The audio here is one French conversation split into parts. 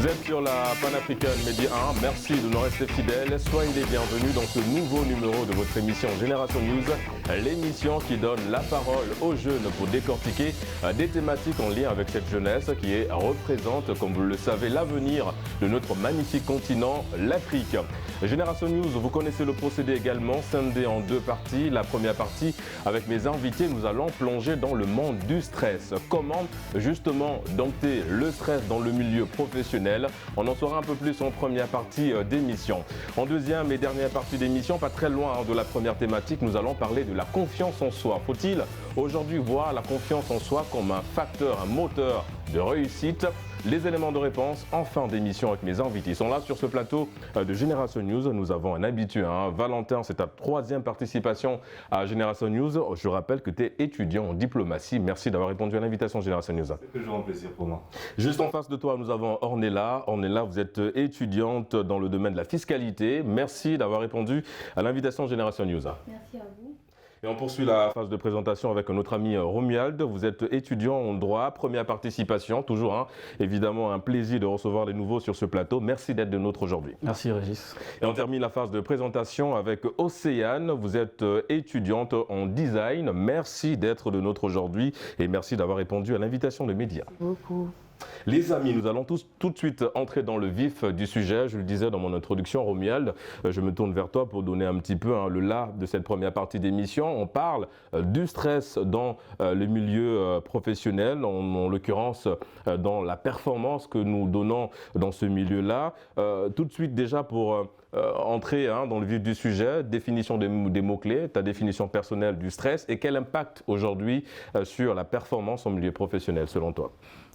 êtes sur la Pan-Africaine Média 1, merci de nous rester fidèles. Soyez les bienvenus dans ce nouveau numéro de votre émission Génération News, l'émission qui donne la parole aux jeunes pour décortiquer des thématiques en lien avec cette jeunesse qui représente, comme vous le savez, l'avenir de notre magnifique continent, l'Afrique. Génération News, vous connaissez le procédé également, scindé en deux parties. La première partie, avec mes invités, nous allons plonger dans le monde du stress. Comment justement dompter le stress dans le milieu professionnel? On en saura un peu plus en première partie d'émission. En deuxième et dernière partie d'émission, pas très loin de la première thématique, nous allons parler de la confiance en soi. Faut-il aujourd'hui voir la confiance en soi comme un facteur, un moteur de réussite? Les éléments de réponse en fin d'émission avec mes invités. Ils sont là sur ce plateau de Génération News. Nous avons un habitué, Valentin, c'est ta troisième participation à Génération News. Je rappelle que tu es étudiant en diplomatie. Merci d'avoir répondu à l'invitation Génération News. C'est toujours un plaisir pour moi. Juste en face de toi, nous avons Ornella. Ornella, vous êtes étudiante dans le domaine de la fiscalité. Merci d'avoir répondu à l'invitation Génération News. Merci à vous. Et on poursuit la phase de présentation avec notre ami Romuald. Vous êtes étudiant en droit, première participation, toujours évidemment un plaisir de recevoir les nouveaux sur ce plateau. Merci d'être de nôtre aujourd'hui. Merci Régis. Et on termine la phase de présentation avec Océane. Vous êtes étudiante en design. Merci d'être de nôtre aujourd'hui et merci d'avoir répondu à l'invitation de médias. Beaucoup. Les amis, nous allons tout de suite entrer dans le vif du sujet. Je le disais dans mon introduction, Romuald, je me tourne vers toi pour donner un petit peu le là de cette première partie d'émission. On parle du stress dans le milieu professionnel, en l'occurrence dans la performance que nous donnons dans ce milieu-là. Tout de suite déjà pour entrer dans le vif du sujet, définition des mots-clés, ta définition personnelle du stress et quel impact aujourd'hui sur la performance en milieu professionnel selon toi?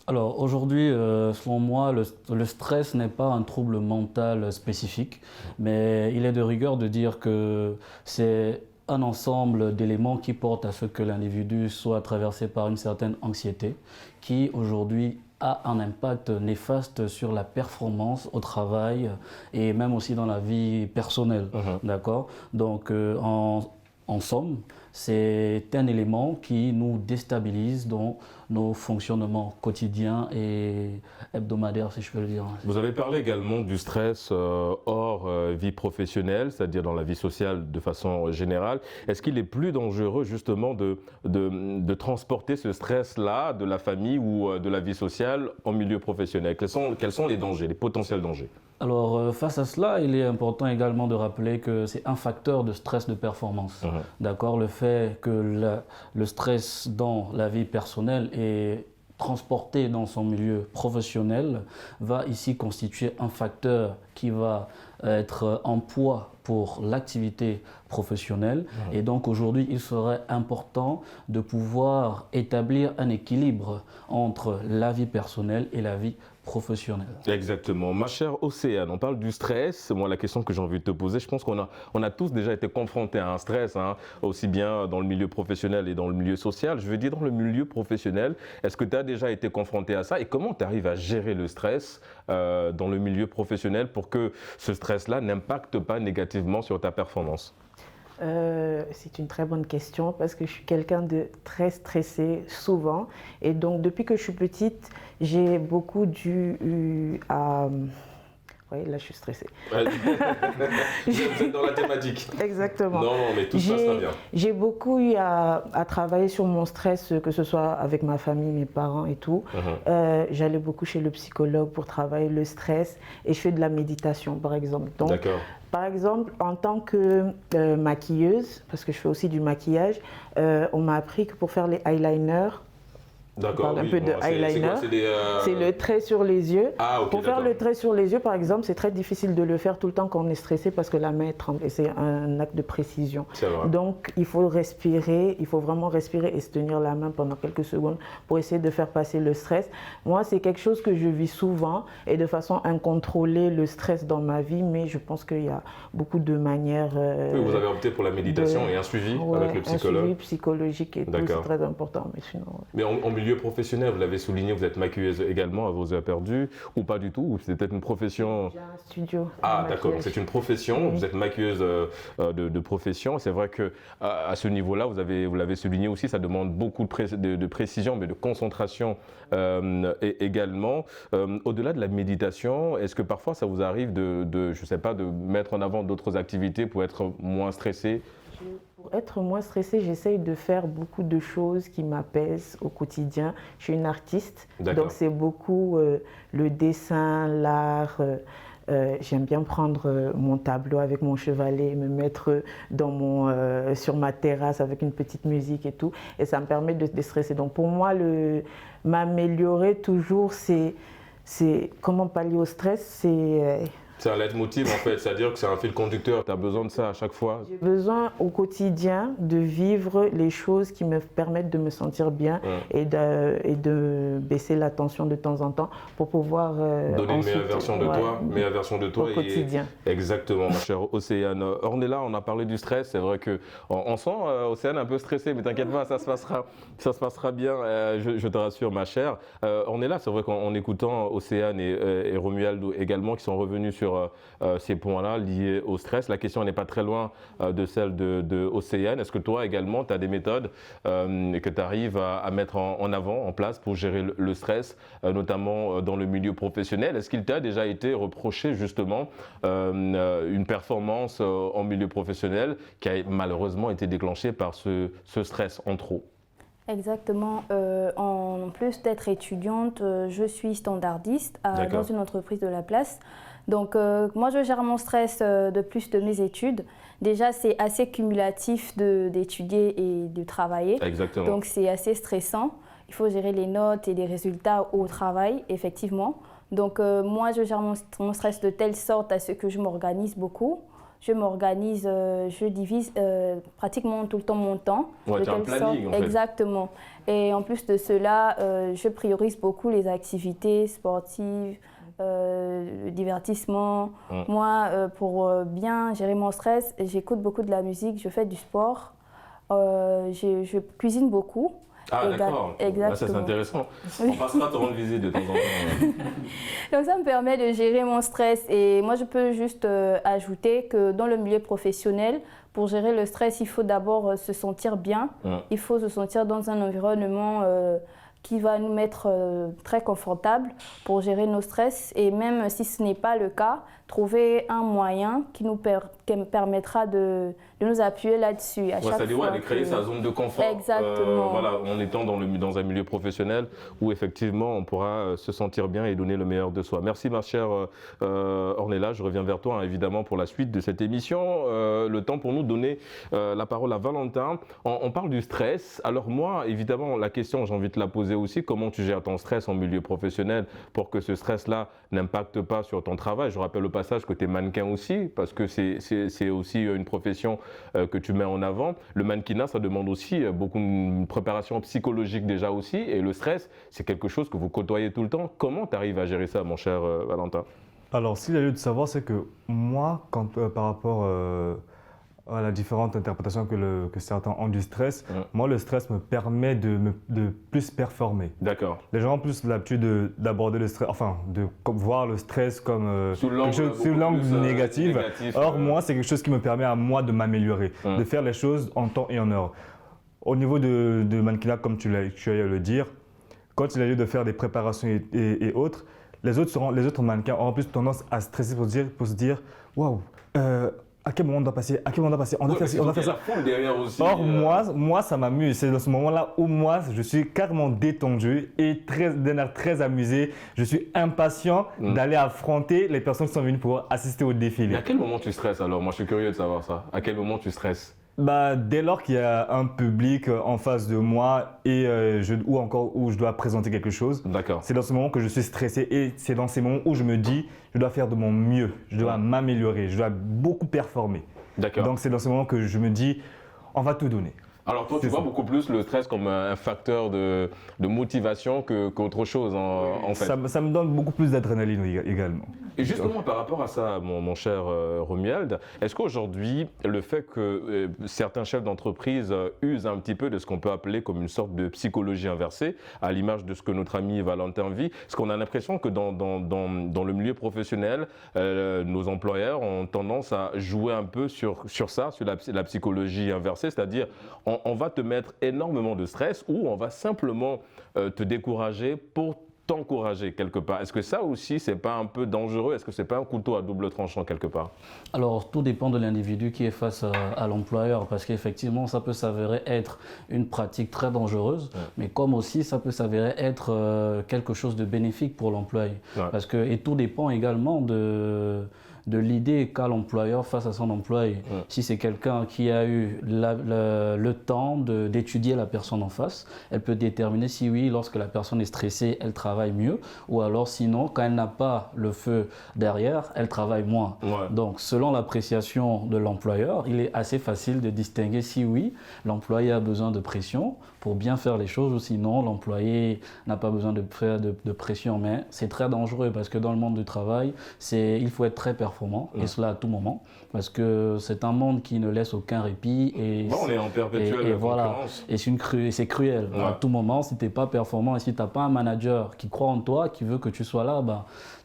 Alors aujourd'hui, selon moi, le stress n'est pas un trouble mental spécifique, mais il est de rigueur de dire que c'est un ensemble d'éléments qui portent à ce que l'individu soit traversé par une certaine anxiété qui aujourd'hui a un impact néfaste sur la performance au travail et même aussi dans la vie personnelle. D'accord? Donc en somme, c'est un élément qui nous déstabilise dans nos fonctionnements quotidiens et hebdomadaires, si je peux le dire. Vous avez parlé également du stress hors vie professionnelle, c'est-à-dire dans la vie sociale de façon générale. Est-ce qu'il est plus dangereux justement de transporter ce stress-là de la famille ou de la vie sociale en milieu professionnel? Quels sont les dangers, les potentiels dangers? Alors, face à cela, il est important également de rappeler que c'est un facteur de stress de performance. D'accord? Le fait que le stress dans la vie personnelle est transporté dans son milieu professionnel va ici constituer un facteur qui va être en poids pour l'activité professionnelle. Et donc aujourd'hui, il serait important de pouvoir établir un équilibre entre la vie personnelle et la vie professionnelle. Exactement. Ma chère Océane, on parle du stress. Moi, la question que j'ai envie de te poser, je pense qu'on a tous déjà été confrontés à un stress, aussi bien dans le milieu professionnel et dans le milieu social. Je veux dire, dans le milieu professionnel, est-ce que tu as déjà été confronté à ça et comment tu arrives à gérer le stress dans le milieu professionnel pour que ce stress-là n'impacte pas négativement sur ta performance? C'est une très bonne question parce que je suis quelqu'un de très stressé souvent et donc depuis que je suis petite, j'ai beaucoup dû à... Oui, là je suis stressée. Ouais. Vous êtes dans la thématique. Exactement. Non, mais tout se passe très bien. J'ai beaucoup eu à travailler sur mon stress, que ce soit avec ma famille, mes parents et tout. J'allais beaucoup chez le psychologue pour travailler le stress et je fais de la méditation par exemple. D'accord. Par exemple, en tant que maquilleuse, parce que je fais aussi du maquillage, on m'a appris que pour faire les eyeliners, D'accord, on parle un peu de eyeliner. C'est le trait sur les yeux. Pour faire le trait sur les yeux, par exemple, c'est très difficile de le faire tout le temps quand on est stressé parce que la main tremble et c'est un acte de précision. Donc, il faut respirer, il faut vraiment respirer et se tenir la main pendant quelques secondes pour essayer de faire passer le stress. Moi, c'est quelque chose que je vis souvent et de façon incontrôlée, le stress dans ma vie, mais je pense qu'il y a beaucoup de manières... oui, vous avez opté pour la méditation et un suivi avec le psychologue. Un suivi psychologique et tout, c'est très important. Mais sinon... Mais en milieu professionnel, vous l'avez souligné, vous êtes maquilleuse également à vos heures perdues, ou pas du tout, ou c'est peut-être une profession? J'ai un studio. Ah d'accord, c'est une profession, vous êtes maquilleuse de profession. C'est vrai que à ce niveau-là, vous l'avez souligné aussi, ça demande beaucoup de précision, mais de concentration également. Au-delà de la méditation, est-ce que parfois ça vous arrive je sais pas, de mettre en avant d'autres activités pour être moins stressé? Pour être moins stressée, j'essaye de faire beaucoup de choses qui m'apaisent au quotidien. Je suis une artiste, donc c'est beaucoup le dessin, l'art. J'aime bien prendre mon tableau avec mon chevalet, me mettre sur ma terrasse avec une petite musique et tout. Et ça me permet de déstresser. Donc pour moi, m'améliorer toujours, c'est comment pallier au stress, c'est un leitmotiv en fait, c'est-à-dire que c'est un fil conducteur, tu as besoin de ça à chaque fois? J'ai besoin au quotidien de vivre les choses qui me permettent de me sentir bien et de baisser la tension de temps en temps pour pouvoir donner une meilleure version de toi, au quotidien. Exactement, ma chère Océane. Ornella, on a parlé du stress, c'est vrai qu'on sent Océane un peu stressée, mais t'inquiète pas, ça se passera bien, je te rassure ma chère. Ornella, c'est vrai qu'en écoutant Océane et Romualdo également qui sont revenus sur ces points-là liés au stress. La question n'est pas très loin de celle de Océane. Est-ce que toi également, tu as des méthodes que tu arrives à mettre en avant, en place pour gérer le stress, notamment dans le milieu professionnel? Est-ce qu'il t'a déjà été reproché justement une performance en milieu professionnel qui a malheureusement été déclenchée par ce stress en trop? Exactement. En plus d'être étudiante, je suis standardiste dans une entreprise de la place. Donc moi, je gère mon stress de plus de mes études. Déjà, c'est assez cumulatif d'étudier et de travailler. Exactement. Donc c'est assez stressant. Il faut gérer les notes et les résultats au travail, effectivement. Donc moi, je gère mon stress de telle sorte à ce que je m'organise beaucoup. Je divise pratiquement tout le temps mon temps. Ouais, tu as un planning en fait. Exactement. Et en plus de cela, je priorise beaucoup les activités sportives, le divertissement. Moi, pour bien gérer mon stress, j'écoute beaucoup de la musique, je fais du sport, je cuisine beaucoup. Ah d'accord, là, ça c'est intéressant. On passera te rendre visite de temps en temps. Donc ça me permet de gérer mon stress et moi je peux juste ajouter que dans le milieu professionnel, pour gérer le stress, il faut d'abord se sentir bien. Il faut se sentir dans un environnement qui va nous mettre très confortable pour gérer nos stress et même si ce n'est pas le cas, trouver un moyen qui nous permettra de nous appuyer là-dessus. C'est-à-dire de créer sa zone de confort. Exactement. Voilà, en étant dans un milieu professionnel où effectivement on pourra se sentir bien et donner le meilleur de soi. Merci ma chère Ornella, je reviens vers toi évidemment pour la suite de cette émission. Le temps pour nous de donner la parole à Valentin. On parle du stress. Alors moi, évidemment, la question, j'ai envie de te la poser aussi, comment tu gères ton stress en milieu professionnel pour que ce stress-là n'impacte pas sur ton travail? Je rappelle au passage que tu es mannequin aussi, parce que c'est aussi une profession que tu mets en avant. Le mannequinat, ça demande aussi beaucoup de préparation psychologique déjà aussi, et le stress, c'est quelque chose que vous côtoyez tout le temps. Comment tu arrives à gérer ça, mon cher Valentin? Alors, s'il y a lieu de savoir, c'est que moi, par rapport à la différente interprétation que certains ont du stress, moi, le stress me permet de plus performer. D'accord. Les gens ont plus l'habitude d'aborder le stress, enfin, de voir le stress comme sous l'angle négatif. Or, moi, c'est quelque chose qui me permet à moi de m'améliorer, de faire les choses en temps et en heure. Au niveau de mannequinat, comme tu as eu à le dire, quand il a lieu de faire des préparations et autres, les autres mannequins auront plus tendance à stresser pour se dire « Waouh, à quel moment on doit passer? On doit faire ça, on doit faire ça. » Or, moi, ça m'amuse. C'est dans ce moment-là où moi, je suis carrément détendu et d'un air très amusé. Je suis impatient d'aller affronter les personnes qui sont venues pour assister au défilé. Et à quel moment tu stresses alors? Moi, je suis curieux de savoir ça. À quel moment tu stresses? Dès lors qu'il y a un public en face de moi et ou encore où je dois présenter quelque chose, c'est dans ce moment que je suis stressé et c'est dans ces moments où je me dis je dois faire de mon mieux, je dois m'améliorer, je dois beaucoup performer. Donc c'est dans ce moment que je me dis on va tout donner. Alors toi, tu vois beaucoup plus le stress comme un facteur de motivation qu'autre chose en fait. Ça me donne beaucoup plus d'adrénaline également. Et justement, par rapport à ça, mon cher Romuald, est-ce qu'aujourd'hui, le fait que certains chefs d'entreprise usent un petit peu de ce qu'on peut appeler comme une sorte de psychologie inversée, à l'image de ce que notre ami Valentin vit, est-ce qu'on a l'impression que dans le milieu professionnel, nos employeurs ont tendance à jouer un peu sur ça, sur la psychologie inversée, c'est-à-dire on va te mettre énormément de stress ou on va simplement te décourager pour t'encourager quelque part. Est-ce que ça aussi, c'est pas un peu dangereux? Est-ce que c'est pas un couteau à double tranchant quelque part? Alors, tout dépend de l'individu qui est face à l'employeur, parce qu'effectivement, ça peut s'avérer être une pratique très dangereuse, mais comme aussi, ça peut s'avérer être quelque chose de bénéfique pour l'employé. Parce que, et tout dépend également de l'idée qu'a l'employeur face à son employé. Si c'est quelqu'un qui a eu le temps d'étudier la personne en face, elle peut déterminer si oui, lorsque la personne est stressée, elle travaille mieux, ou alors sinon, quand elle n'a pas le feu derrière, elle travaille moins. Donc, selon l'appréciation de l'employeur, il est assez facile de distinguer si oui, l'employé a besoin de pression pour bien faire les choses, ou sinon, l'employé n'a pas besoin de faire de pression. Mais c'est très dangereux parce que dans le monde du travail, il faut être très performant, et cela à tout moment, parce que c'est un monde qui ne laisse aucun répit. Et on est en perpétuelle concurrence. Et c'est cruel. À tout moment, si tu n'es pas performant et si tu n'as pas un manager qui croit en toi, qui veut que tu sois là,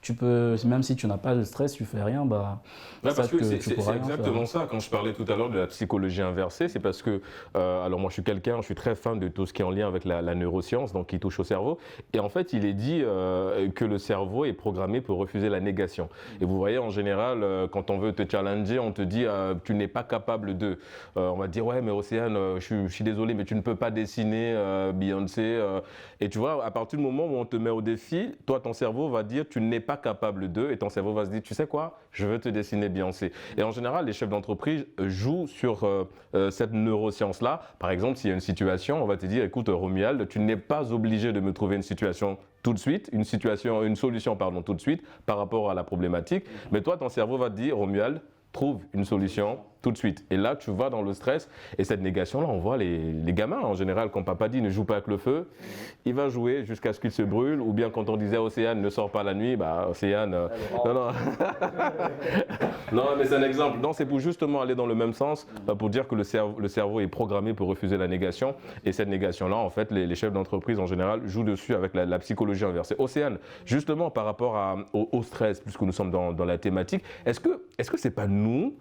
tu peux, même si tu n'as pas de stress, tu fais rien, parce que c'est exactement ça. Quand je parlais tout à l'heure de la psychologie inversée, c'est parce que, alors moi je suis très fan de tout ce qui est en lien avec la neuroscience, donc qui touche au cerveau. Et en fait, il est dit que le cerveau est programmé pour refuser la négation. Et vous voyez, en général, quand on veut te challenger, on te dit tu n'es pas capable de. On va te dire ouais, mais Océane, je suis désolé, mais tu ne peux pas dessiner Beyoncé. Et tu vois, à partir du moment où on te met au défi, toi, ton cerveau va dire tu n'es pas capable de, et ton cerveau va se dire tu sais quoi, je veux te dessiner Beyoncé. Et en général, les chefs d'entreprise jouent sur cette neuroscience-là. Par exemple, s'il y a une situation, on va te dire écoute Romuald, tu n'es pas obligé de me trouver une situation tout de suite, une solution tout de suite par rapport à la problématique. Mais toi, ton cerveau va te dire Romuald, trouve une solution tout de suite. Et là, tu vas dans le stress. Et cette négation-là, on voit les gamins, en général, quand papa dit ne joue pas avec le feu, il va jouer jusqu'à ce qu'il se brûle. Ou bien quand on disait Océane ne sort pas la nuit, Océane... non. Non, mais c'est un exemple. Non, c'est pour justement aller dans le même sens, pour dire que le cerveau est programmé pour refuser la négation. Et cette négation-là, en fait, les chefs d'entreprise, en général, jouent dessus avec la psychologie inversée. Océane, justement, par rapport au stress, puisque nous sommes dans la thématique, est-ce que c'est pas nous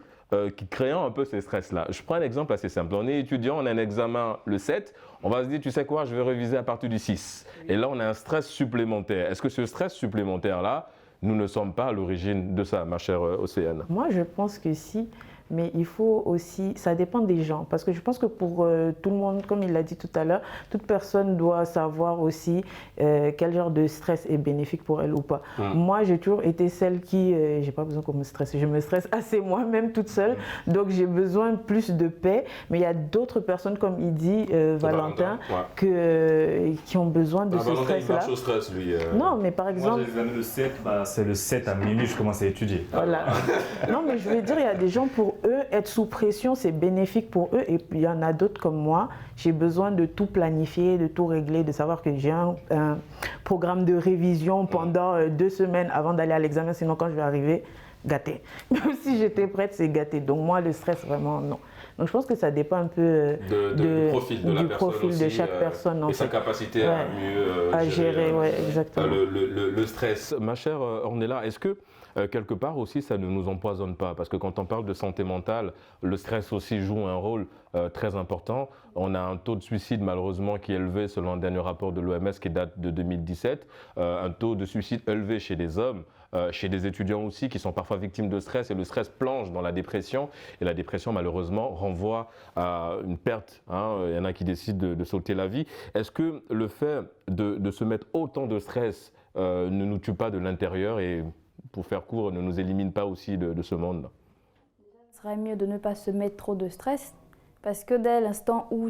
qui créons un peu ces stress-là? Je prends un exemple assez simple. On est étudiant, on a un examen le 7, on va se dire, tu sais quoi, je vais réviser à partir du 6. Et là, on a un stress supplémentaire. Est-ce que ce stress supplémentaire-là, nous ne sommes pas à l'origine de ça, ma chère Océane? Moi, je pense que si. Mais il faut aussi, ça dépend des gens, parce que je pense que pour tout le monde, comme il l'a dit tout à l'heure, toute personne doit savoir aussi quel genre de stress est bénéfique pour elle ou pas. Moi, j'ai toujours été celle qui, j'ai pas besoin qu'on me stresse, je me stresse assez moi-même toute seule, donc j'ai besoin de plus de paix, mais il y a d'autres personnes, comme il dit Valentin, qui ont besoin de ce stress-là. Il marche au stress, lui. Non, mais par exemple... Moi, j'ai les années de 7, c'est le 7 à minuit, je commence à étudier. Voilà. Non, mais je veux dire, il y a des gens pour eux, être sous pression, c'est bénéfique pour eux. Et puis, il y en a d'autres comme moi. J'ai besoin de tout planifier, de tout régler, de savoir que j'ai un programme de révision pendant 2 semaines avant d'aller à l'examen. Sinon, quand je vais arriver, gâté. Même si j'étais prête, c'est gâté. Donc, moi, le stress, vraiment, non. Donc, je pense que ça dépend un peu du profil de chaque personne. Et sa capacité à mieux gérer exactement. Le stress. Ma chère Ornella, est-ce que quelque part aussi, ça ne nous empoisonne pas? Parce que quand on parle de santé mentale, le stress aussi joue un rôle très important. On a un taux de suicide malheureusement qui est élevé selon un dernier rapport de l'OMS qui date de 2017. Un taux de suicide élevé chez des hommes, chez des étudiants aussi qui sont parfois victimes de stress. Et le stress plonge dans la dépression. Et la dépression malheureusement renvoie à une perte. Il y en a qui décident de sauter la vie. Est-ce que le fait de se mettre autant de stress ne nous tue pas de l'intérieur et, pour faire court, ne nous élimine pas aussi de ce monde? Il serait mieux de ne pas se mettre trop de stress, parce que dès l'instant où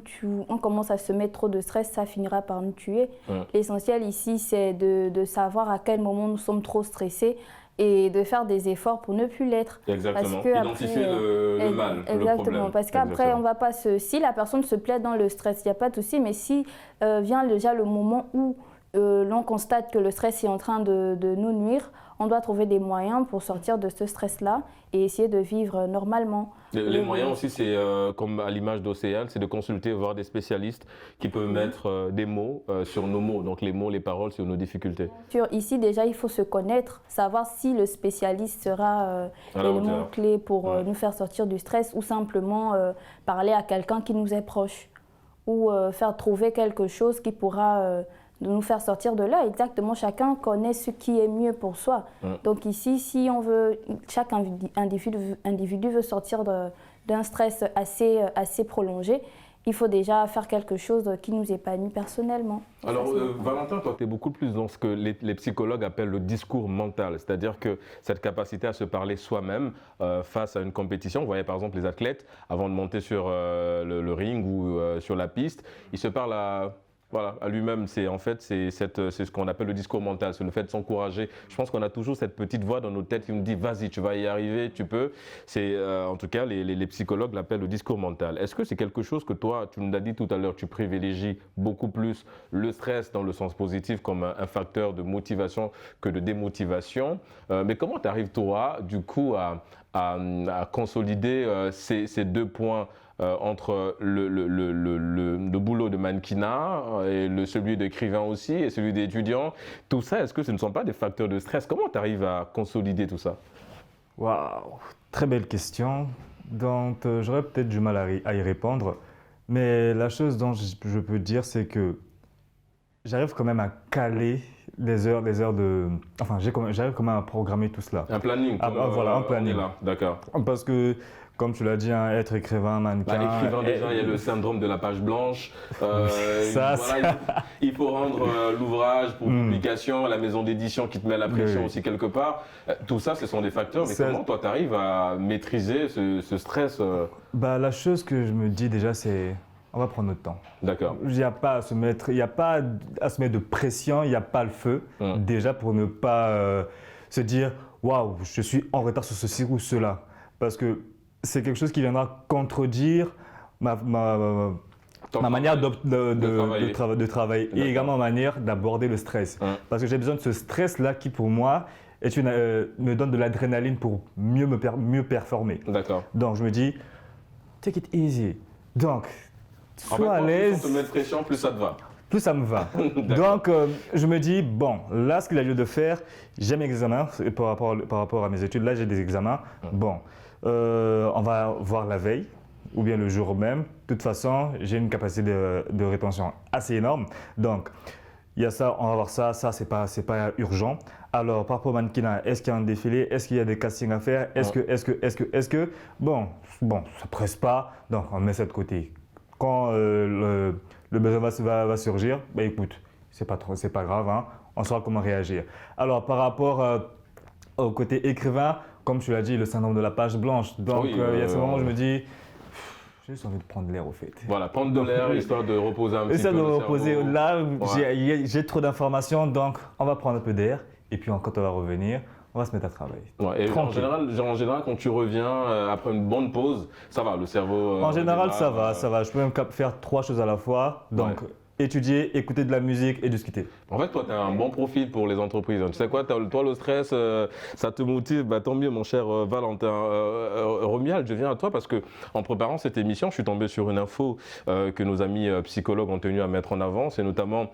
on commence à se mettre trop de stress, ça finira par nous tuer. L'essentiel ici, c'est de savoir à quel moment nous sommes trop stressés et de faire des efforts pour ne plus l'être. Exactement, identifier le mal, exactement, le problème. Parce qu'après, on va pas si la personne se plaît dans le stress, il n'y a pas de souci, mais si vient déjà le moment où l'on constate que le stress est en train de nous nuire, on doit trouver des moyens pour sortir de ce stress-là et essayer de vivre normalement. Les moyens aussi, c'est comme à l'image d'Océane, c'est de consulter, voir des spécialistes qui peuvent mettre des mots sur nos mots, donc les mots, les paroles sur nos difficultés. Ici, déjà, il faut se connaître, savoir si le spécialiste sera l'élément clé pour nous faire sortir du stress ou simplement parler à quelqu'un qui nous est proche ou faire trouver quelque chose qui pourra nous faire sortir de là. Exactement, chacun connaît ce qui est mieux pour soi. Donc ici, si on veut, chaque individu veut sortir d'un stress assez prolongé, il faut déjà faire quelque chose qui nous épanouit personnellement. Alors, Valentin, toi, tu es beaucoup plus dans ce que les psychologues appellent le discours mental, c'est-à-dire que cette capacité à se parler soi-même face à une compétition. Vous voyez, par exemple, les athlètes, avant de monter sur le ring ou sur la piste, ils se parlent à lui-même. C'est ce qu'on appelle le discours mental, c'est le fait de s'encourager. Je pense qu'on a toujours cette petite voix dans nos têtes qui nous dit « vas-y, tu vas y arriver, tu peux ». C'est en tout cas, les psychologues l'appellent le discours mental. Est-ce que c'est quelque chose que toi, tu nous l'as dit tout à l'heure, tu privilégies beaucoup plus le stress dans le sens positif comme un facteur de motivation que de démotivation, mais comment tu arrives toi, du coup, à consolider ces deux points entre le boulot de mannequinat et celui d'écrivain aussi et celui d'étudiant, tout ça, est-ce que ce ne sont pas des facteurs de stress? Comment tu arrives à consolider tout ça? Waouh, très belle question. Donc, j'aurais peut-être du mal à y répondre, mais la chose dont je peux dire, c'est que j'arrive quand même à caler les heures de... Enfin, j'arrive quand même à programmer tout cela. Un planning. Voilà, un planning. D'accord. Parce que, comme tu l'as dit, être écrivain, mannequin... écrivain, déjà, il y a le syndrome de la page blanche. Il faut rendre l'ouvrage pour publication, la maison d'édition qui te met la pression aussi quelque part. Tout ça, ce sont des facteurs. Mais comment toi, tu arrives à maîtriser ce stress La chose que je me dis déjà, c'est... On va prendre notre temps. D'accord. Il n'y a pas à se mettre de pression, il n'y a pas le feu. Déjà pour ne pas se dire waouh, je suis en retard sur ceci ou cela. Parce que c'est quelque chose qui viendra contredire ma manière de travailler et également ma manière d'aborder le stress. Parce que j'ai besoin de ce stress-là qui pour moi me donne de l'adrénaline pour mieux performer. D'accord. Donc je me dis, take it easy. Donc, sois à l'aise. Plus on te met de pression, plus ça te va. Plus ça me va. Donc, je me dis, bon, là, ce qu'il a lieu de faire, j'ai mes examens par rapport à mes études. Là, j'ai des examens. Bon, on va voir la veille ou bien le jour même. De toute façon, j'ai une capacité de rétention assez énorme. Donc, il y a ça, on va voir ça. Ça, c'est pas urgent. Alors, par rapport au mannequinat, est-ce qu'il y a un défilé? Est-ce qu'il y a des castings à faire? Est-ce que… Bon, ça presse pas. Donc, on met ça de côté. Quand le besoin va surgir, écoute, c'est pas grave, hein, on saura comment réagir. Alors, par rapport au côté écrivain, comme tu l'as dit, le syndrome de la page blanche. Donc, il y a ce moment où je me dis, j'ai juste envie de prendre l'air au fait. Voilà, prendre de l'air, histoire de reposer un petit peu. De reposer. Là, j'ai trop d'informations, donc on va prendre un peu d'air. Et puis, quand on va revenir, on va se mettre à travailler. Et en général, quand tu reviens après une bonne pause, ça va, le cerveau… En général, ça va. Je peux même faire 3 choses à la fois. Donc, étudier, écouter de la musique et discuter. En fait, toi, tu as un bon profil pour les entreprises. Tu sais quoi, toi, le stress, ça te motive. Tant mieux, mon cher Valentin. Romuald, je viens à toi parce qu'en préparant cette émission, je suis tombé sur une info que nos amis psychologues ont tenu à mettre en avant. C'est notamment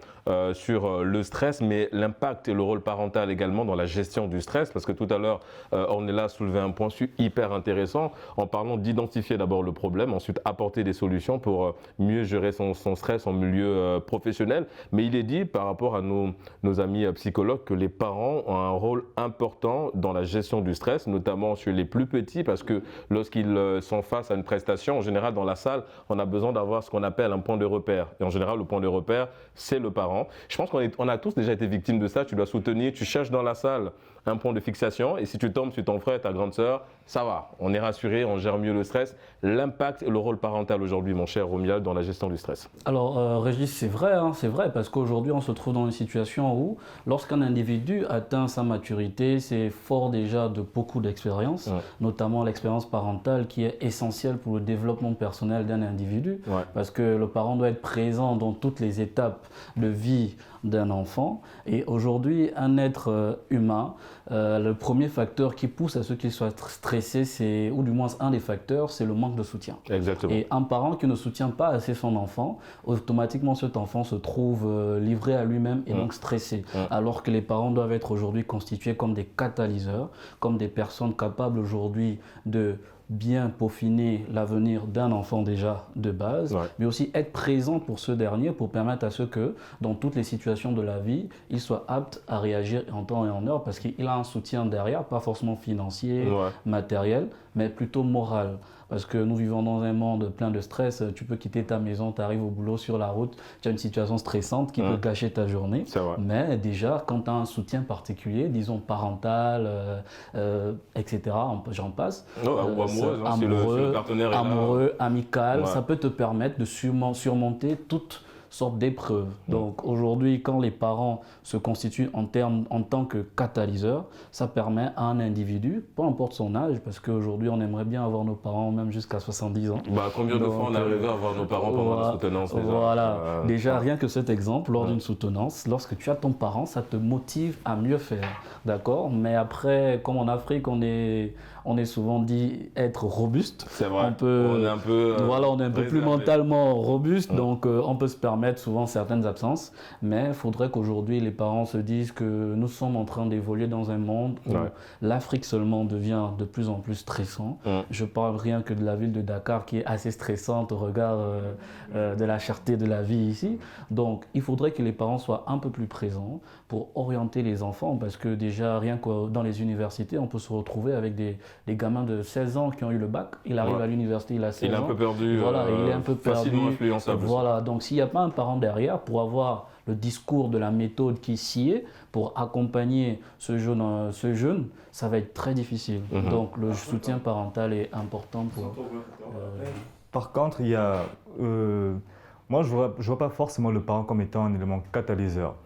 sur le stress, mais l'impact et le rôle parental également dans la gestion du stress. Parce que tout à l'heure, on est là à soulever un point hyper intéressant en parlant d'identifier d'abord le problème, ensuite apporter des solutions pour mieux gérer son stress en milieu professionnel, mais il est dit par rapport à nos amis psychologues que les parents ont un rôle important dans la gestion du stress, notamment sur les plus petits, parce que lorsqu'ils sont face à une prestation, en général dans la salle, on a besoin d'avoir ce qu'on appelle un point de repère. Et en général, le point de repère, c'est le parent. Je pense qu'on a tous déjà été victimes de ça. Tu dois soutenir, tu cherches dans la salle un point de fixation, et si tu tombes sur ton frère, ta grande sœur, ça va, on est rassuré, on gère mieux le stress. L'impact et le rôle parental aujourd'hui, mon cher Romuald, dans la gestion du stress. Alors, Régis, C'est vrai, parce qu'aujourd'hui, on se trouve dans une situation où, lorsqu'un individu atteint sa maturité, c'est fort déjà de beaucoup d'expérience, notamment l'expérience parentale qui est essentielle pour le développement personnel d'un individu, parce que le parent doit être présent dans toutes les étapes de vie d'un enfant. Et aujourd'hui, un être humain, le premier facteur qui pousse à ce qu'il soit stressé, ou du moins un des facteurs, c'est le manque de soutien. Exactement. Et un parent qui ne soutient pas assez son enfant, automatiquement cet enfant se trouve livré à lui-même et donc stressé. Alors que les parents doivent être aujourd'hui constitués comme des catalyseurs, comme des personnes capables aujourd'hui de bien peaufiner l'avenir d'un enfant déjà de base, mais aussi être présent pour ce dernier pour permettre à ce que, dans toutes les situations de la vie, il soit apte à réagir en temps et en heure parce qu'il a un soutien derrière, pas forcément financier, matériel, mais plutôt moral. Parce que nous vivons dans un monde plein de stress. Tu peux quitter ta maison, tu arrives au boulot sur la route, tu as une situation stressante qui peut gâcher ta journée. Mais déjà, quand tu as un soutien particulier, disons parental, etc., j'en passe, amoureux, amical, ça peut te permettre de surmonter toute sorte d'épreuve. Donc aujourd'hui, quand les parents se constituent en tant que catalyseurs, ça permet à un individu, peu importe son âge, parce qu'aujourd'hui on aimerait bien avoir nos parents même jusqu'à 70 ans. Combien de fois on arrive à avoir nos parents pendant la soutenance déjà rien que cet exemple, lors d'une soutenance, lorsque tu as ton parent, ça te motive à mieux faire, d'accord? Mais après, comme en Afrique, on est souvent dit être robuste. C'est vrai. On est un peu plus mentalement robuste, donc on peut se permettre souvent certaines absences. Mais il faudrait qu'aujourd'hui les parents se disent que nous sommes en train d'évoluer dans un monde où l'Afrique seulement devient de plus en plus stressant. Je parle rien que de la ville de Dakar qui est assez stressante au regard de la cherté de la vie ici. Donc il faudrait que les parents soient un peu plus présents pour orienter les enfants, parce que déjà rien que dans les universités, on peut se retrouver avec des gamins de 16 ans qui ont eu le bac, il arrive à l'université, il a 16 ans. Il est un peu perdu, il est un peu facilement influençable. Donc s'il n'y a pas un parent derrière pour avoir le discours de la méthode qui s'y est, pour accompagner ce jeune, ça va être très difficile. Donc le soutien parental est important pour... Par contre, il y a... moi, je vois pas forcément le parent comme étant un élément catalyseur.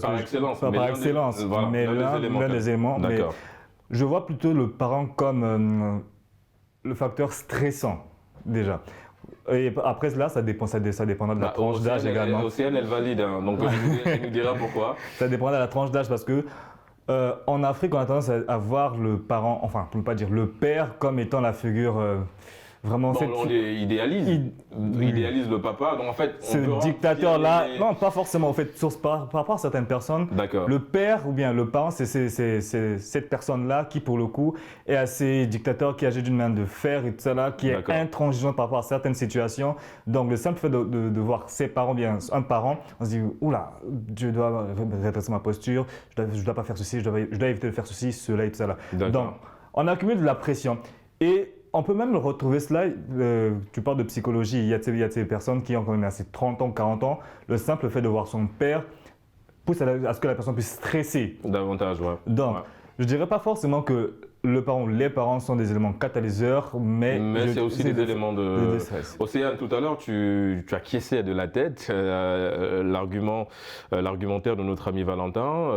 Par excellence. Mais l'un des éléments. Mais je vois plutôt le parent comme le facteur stressant, déjà. Et après cela, ça dépendra de la tranche d'âge également. Océane, elle valide, donc elle nous dira pourquoi. Ça dépendra de la tranche d'âge parce que en Afrique, on a tendance à voir le parent, enfin, pour ne pas dire le père, comme étant la figure vraiment... on idéalise le papa, donc en fait... Ce dictateur-là, non, pas forcément. En fait, par rapport à certaines personnes, le père ou bien le parent, c'est cette personne-là qui, pour le coup, est assez dictateur, qui agit d'une main de fer et tout ça là, qui est intransigeant par rapport à certaines situations. Donc, le simple fait de voir ses parents, bien un parent, on se dit, oula, je dois redresser ma posture, je dois pas faire ceci, je dois éviter de faire ceci, cela et tout ça là. Donc, on accumule de la pression. Et on peut même retrouver cela, tu parles de psychologie, il y a ces personnes qui ont quand même assez 30 ans, 40 ans, le simple fait de voir son père pousse à ce que la personne puisse stresser. Davantage, Donc, je ne dirais pas forcément que le parent ou les parents sont des éléments catalyseurs, mais c'est aussi des éléments de stress. Océane, tout à l'heure, tu as acquiescé de la tête l'argumentaire de notre ami Valentin.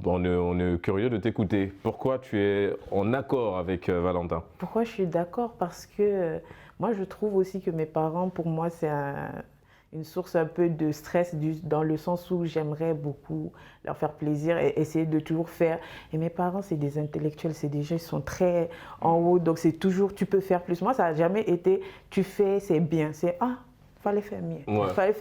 On est curieux de t'écouter. Pourquoi tu es en accord avec Valentin? Pourquoi je suis d'accord? Parce que moi, je trouve aussi que mes parents, pour moi, c'est une source un peu de stress dans le sens où j'aimerais beaucoup leur faire plaisir et essayer de toujours faire. Et mes parents, c'est des intellectuels, c'est des gens qui sont très en haut, donc c'est toujours tu peux faire plus. Moi, ça n'a jamais été tu fais, c'est bien. C'est fallait faire mieux. Fallait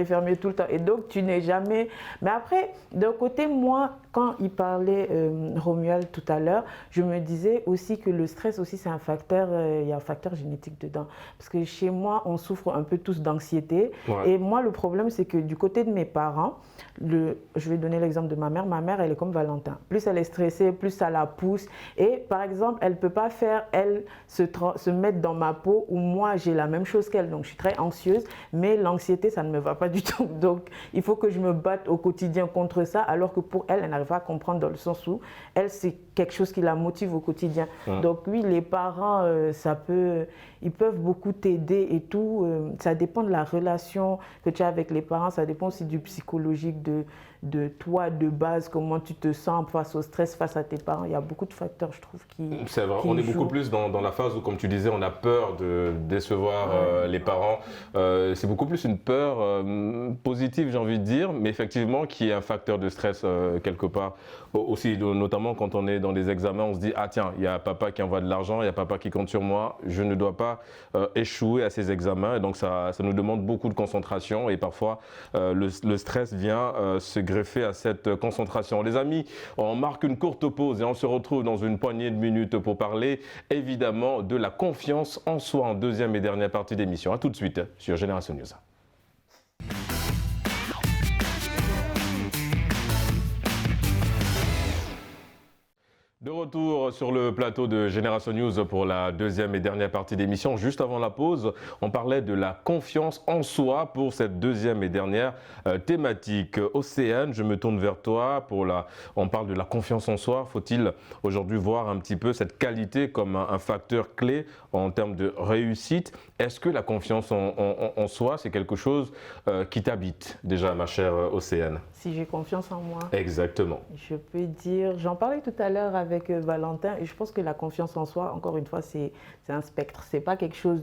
faire mieux tout le temps. Et donc, tu n'es jamais... Mais après, d'un côté, moi, quand il parlait Romuald tout à l'heure, je me disais aussi que le stress aussi, c'est un facteur, il y a un facteur génétique dedans. Parce que chez moi, on souffre un peu tous d'anxiété. Et moi, le problème, c'est que du côté de mes parents, je vais donner l'exemple de ma mère, elle est comme Valentin. Plus elle est stressée, plus ça la pousse. Et par exemple, elle ne peut pas se mettre dans ma peau où moi, j'ai la même chose qu'elle. Donc, je suis très anxieuse, mais l'anxiété, ça ne me va pas du tout. Donc, il faut que je me batte au quotidien contre ça, alors que pour elle, elle n'arrive pas à comprendre dans le sens où elle, c'est quelque chose qui la motive au quotidien. Donc oui, les parents, ils peuvent beaucoup t'aider et tout. Ça dépend de la relation que tu as avec les parents, ça dépend aussi du psychologique de toi de base, comment tu te sens face au stress, face à tes parents. Il y a beaucoup de facteurs, je trouve, qui C'est vrai, on est beaucoup plus dans la phase où, comme tu disais, on a peur de décevoir les parents. C'est beaucoup plus une peur positive, j'ai envie de dire, mais effectivement qui est un facteur de stress quelque part. Aussi, notamment quand on est dans des examens, on se dit « Ah tiens, il y a papa qui envoie de l'argent, il y a papa qui compte sur moi, je ne dois pas échouer à ces examens. » Et donc ça nous demande beaucoup de concentration et parfois le stress vient se greffer à cette concentration. Les amis, on marque une courte pause et on se retrouve dans une poignée de minutes pour parler évidemment de la confiance en soi en deuxième et dernière partie d'émission. A tout de suite sur Génération News. De retour sur le plateau de Génération News pour la deuxième et dernière partie d'émission. Juste avant la pause, on parlait de la confiance en soi pour cette deuxième et dernière thématique. Océane, je me tourne vers toi. On parle de la confiance en soi. Faut-il aujourd'hui voir un petit peu cette qualité comme un facteur clé en termes de réussite? Est-ce que la confiance en soi, c'est quelque chose qui t'habite déjà, ma chère Océane? Si j'ai confiance en moi. Exactement. Je peux dire, j'en parlais tout à l'heure avec Valentin, et je pense que la confiance en soi, encore une fois, c'est un spectre. C'est pas quelque chose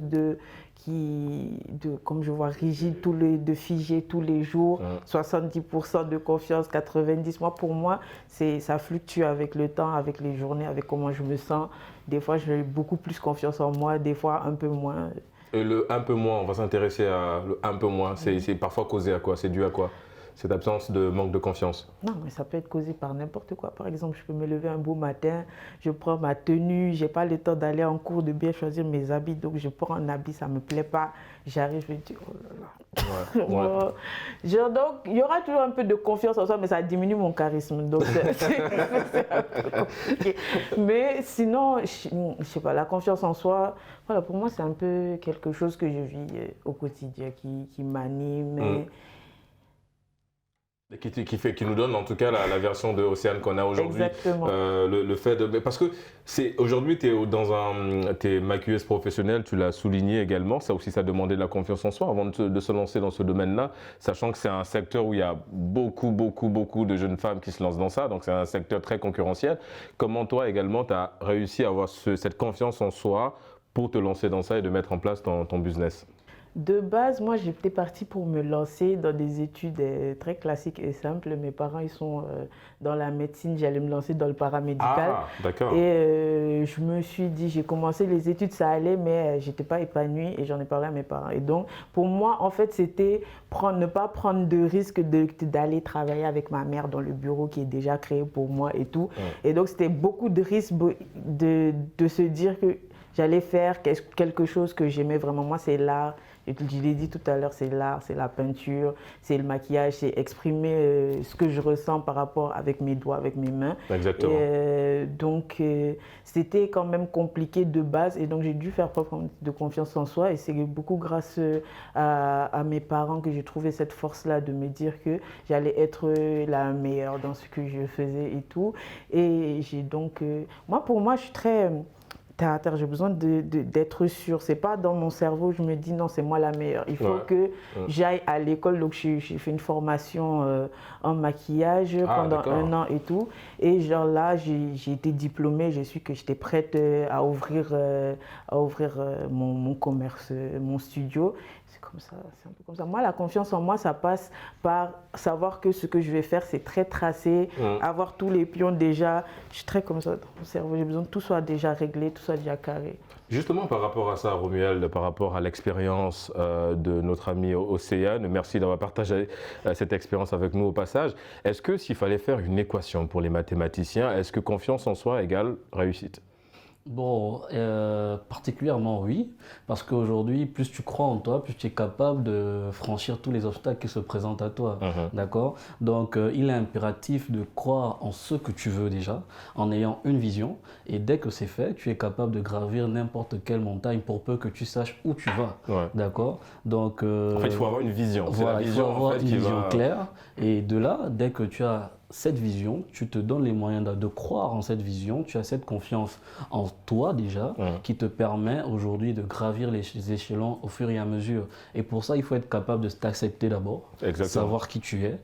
comme je vois, rigide, de figé tous les jours, 70% de confiance, 90%. Pour moi, ça fluctue avec le temps, avec les journées, avec comment je me sens. Des fois, j'ai beaucoup plus confiance en moi, des fois un peu moins. Et le un peu moins, on va s'intéresser à le un peu moins. C'est parfois causé à quoi? C'est dû à quoi? Cette absence de manque de confiance? Non, mais ça peut être causé par n'importe quoi. Par exemple, je peux me lever un beau matin, je prends ma tenue, je n'ai pas le temps d'aller en cours, de bien choisir mes habits, donc je prends un habit, ça ne me plaît pas, j'arrive, je me dis, oh là là. Ouais. Donc, il y aura toujours un peu de confiance en soi, mais ça diminue mon charisme, donc c'est un peu compliqué. Mais sinon, je ne sais pas, la confiance en soi, voilà, pour moi, c'est un peu quelque chose que je vis au quotidien, qui m'anime. Qui nous donne en tout cas la version de Océane qu'on a aujourd'hui. Exactement. Le fait de, parce que aujourd'hui tu es maquilleuse professionnelle, tu l'as souligné également, ça aussi ça demandait de la confiance en soi avant de se lancer dans ce domaine-là, sachant que c'est un secteur où il y a beaucoup de jeunes femmes qui se lancent dans ça, donc c'est un secteur très concurrentiel. Comment toi également tu as réussi à avoir cette confiance en soi pour te lancer dans ça et de mettre en place ton business? De base, moi, j'étais partie pour me lancer dans des études très classiques et simples. Mes parents, ils sont dans la médecine. J'allais me lancer dans le paramédical. Ah, d'accord. Et je me suis dit, j'ai commencé les études, ça allait, mais je n'étais pas épanouie et j'en ai parlé à mes parents. Et donc, pour moi, en fait, c'était ne pas prendre de risque d'aller travailler avec ma mère dans le bureau qui est déjà créé pour moi et tout. Et donc, c'était beaucoup de risques de se dire que j'allais faire quelque chose que j'aimais vraiment. Moi, c'est l'art. Je l'ai dit tout à l'heure, c'est l'art, c'est la peinture, c'est le maquillage, c'est exprimer ce que je ressens par rapport avec mes doigts, avec mes mains. Exactement. Donc, c'était quand même compliqué de base et donc j'ai dû faire preuve de confiance en soi et c'est beaucoup grâce à mes parents que j'ai trouvé cette force-là de me dire que j'allais être la meilleure dans ce que je faisais et tout. Et j'ai donc, pour moi, je suis très... j'ai besoin d'être sûre. C'est pas dans mon cerveau, je me dis non, c'est moi la meilleure. Il faut que j'aille à l'école. Donc, j'ai fait une formation en maquillage pendant 1 an et tout. Et genre là, j'ai été diplômée. J'ai su que j'étais prête à ouvrir mon commerce, mon studio. C'est un peu comme ça. Moi, la confiance en moi, ça passe par savoir que ce que je vais faire, c'est très tracé, avoir tous les pions déjà. Je suis très comme ça dans mon cerveau. J'ai besoin que tout soit déjà réglé, tout soit déjà carré. Justement, par rapport à ça, Romuald, par rapport à l'expérience de notre amie Océane, merci d'avoir partagé cette expérience avec nous au passage. Est-ce que s'il fallait faire une équation pour les mathématiciens, est-ce que confiance en soi égale réussite? Bon, particulièrement oui, parce qu'aujourd'hui, plus tu crois en toi, plus tu es capable de franchir tous les obstacles qui se présentent à toi, d'accord? Donc, il est impératif de croire en ce que tu veux déjà, en ayant une vision, et dès que c'est fait, tu es capable de gravir n'importe quelle montagne pour peu que tu saches où tu vas, d'accord? Donc, en fait, il faut avoir une vision. Voilà, il faut avoir une vision claire, et de là, dès que tu as cette vision, tu te donnes les moyens de croire en cette vision, tu as cette confiance en toi déjà qui te permet aujourd'hui de gravir les échelons au fur et à mesure. Et pour ça, il faut être capable de t'accepter d'abord, savoir qui tu es,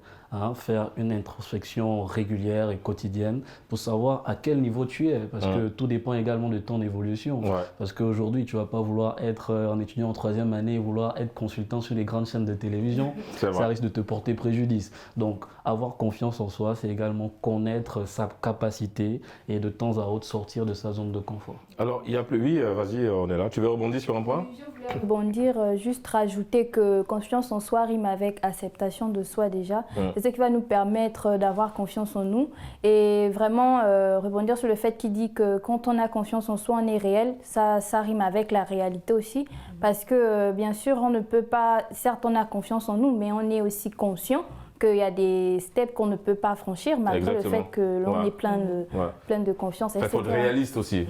faire une introspection régulière et quotidienne pour savoir à quel niveau tu es, parce que tout dépend également de ton évolution. Parce qu'aujourd'hui, tu ne vas pas vouloir être un étudiant en 3e année et vouloir être consultant sur les grandes chaînes de télévision, ça risque de te porter préjudice. Donc, avoir confiance en soi, c'est également connaître sa capacité et de temps à autre sortir de sa zone de confort. Alors, il y a plus... Oui, vas-y, on est là. Tu veux rebondir sur un point? Je voulais rebondir, juste rajouter que confiance en soi rime avec acceptation de soi déjà. C'est ce qui va nous permettre d'avoir confiance en nous. Et vraiment, rebondir sur le fait qu'il dit que quand on a confiance en soi, on est réel. Ça rime avec la réalité aussi. Parce que, bien sûr, on ne peut pas... Certes, on a confiance en nous, mais on est aussi conscient qu'il y a des steps qu'on ne peut pas franchir malgré le fait que l'on est plein de confiance. Il faut être réaliste aussi.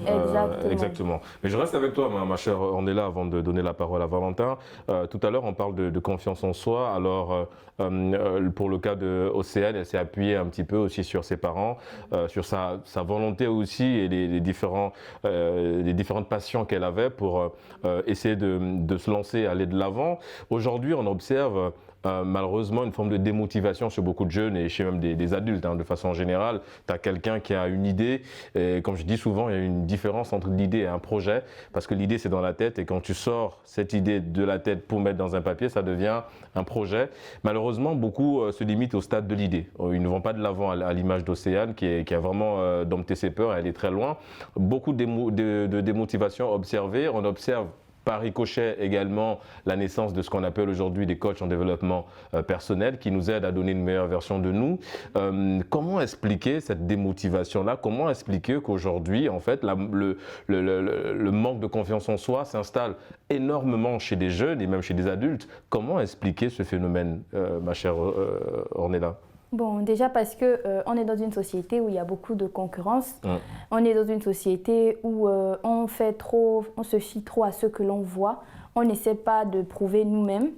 Exactement. Mais je reste avec toi, ma chère Ornella, avant de donner la parole à Valentin. Tout à l'heure, on parle de confiance en soi. Alors, pour le cas de Océane, elle s'est appuyée un petit peu aussi sur ses parents, sur sa volonté aussi et les différentes passions qu'elle avait pour essayer de se lancer, aller de l'avant. Aujourd'hui, on observe malheureusement une forme de démotivation chez beaucoup de jeunes et chez même des adultes de façon générale. Tu as quelqu'un qui a une idée et comme je dis souvent, il y a une différence entre l'idée et un projet parce que l'idée c'est dans la tête et quand tu sors cette idée de la tête pour mettre dans un papier, ça devient un projet. Malheureusement, beaucoup se limitent au stade de l'idée. Ils ne vont pas de l'avant à l'image d'Océane qui a vraiment dompté ses peurs, elle est très loin. Beaucoup de démotivation observée. On observe par ricochet également la naissance de ce qu'on appelle aujourd'hui des coachs en développement personnel qui nous aident à donner une meilleure version de nous. Comment expliquer cette démotivation-là? Comment expliquer qu'aujourd'hui, en fait, le manque de confiance en soi s'installe énormément chez des jeunes et même chez des adultes? Comment expliquer ce phénomène, ma chère Ornella? Bon, déjà parce qu'on est dans une société où il y a beaucoup de concurrence. On est dans une société où on se fie trop à ce que l'on voit. On n'essaie pas de prouver nous-mêmes.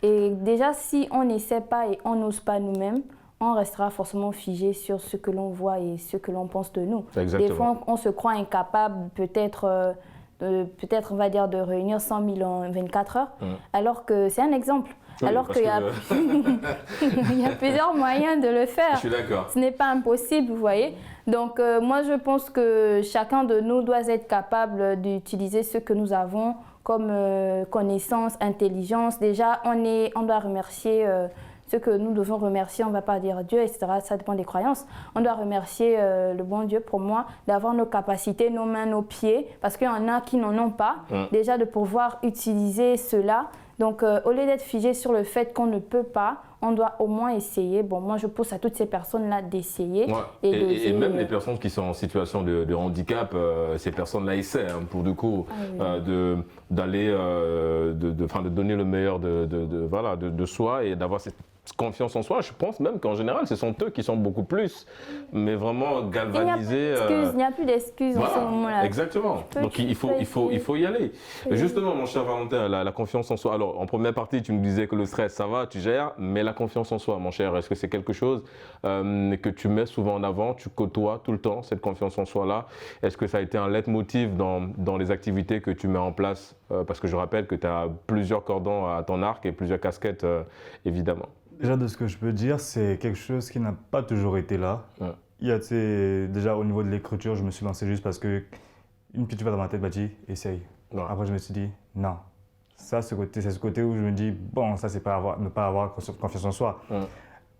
Et déjà, si on n'essaie pas et on n'ose pas nous-mêmes, on restera forcément figé sur ce que l'on voit et ce que l'on pense de nous. Exactement. Des fois, on se croit incapable peut-être, on va dire, de réunir 100 000 en 24 heures, alors que c'est un exemple. Oui, alors qu'il y a plusieurs moyens de le faire. Je suis d'accord. Ce n'est pas impossible, vous voyez. Donc, moi, je pense que chacun de nous doit être capable d'utiliser ce que nous avons comme connaissance, intelligence. Déjà, on doit remercier ce que nous devons remercier. On ne va pas dire Dieu, etc. Ça dépend des croyances. On doit remercier le bon Dieu, pour moi, d'avoir nos capacités, nos mains, nos pieds, parce qu'il y en a qui n'en ont pas. Déjà, de pouvoir utiliser cela. Donc, au lieu d'être figé sur le fait qu'on ne peut pas, on doit au moins essayer. Bon, moi, je pousse à toutes ces personnes-là d'essayer. Et même les personnes qui sont en situation de handicap, ces personnes-là essaient, pour du coup, de donner le meilleur de soi et d'avoir cette confiance en soi. Je pense même qu'en général, ce sont eux qui sont beaucoup plus, mais vraiment galvanisés. Il n'y a plus d'excuses en ce moment-là. Exactement. Donc il faut y aller. Et justement, mon cher Valentin, la confiance en soi. Alors, en première partie, tu me disais que le stress, ça va, tu gères, mais la confiance en soi, mon cher, est-ce que c'est quelque chose que tu mets souvent en avant, tu côtoies tout le temps, cette confiance en soi-là? Est-ce que ça a été un leitmotiv dans les activités que tu mets en place? Parce que je rappelle que tu as plusieurs cordons à ton arc et plusieurs casquettes, évidemment. Déjà, de ce que je peux dire, c'est quelque chose qui n'a pas toujours été là. Il y a, déjà, au niveau de l'écriture, je me suis lancé juste parce que une petite voix dans ma tête m'a dit « essaye ». Après, je me suis dit « non ». Ça, c'est ce côté où je me dis « bon, ça, c'est ne pas avoir confiance en soi ».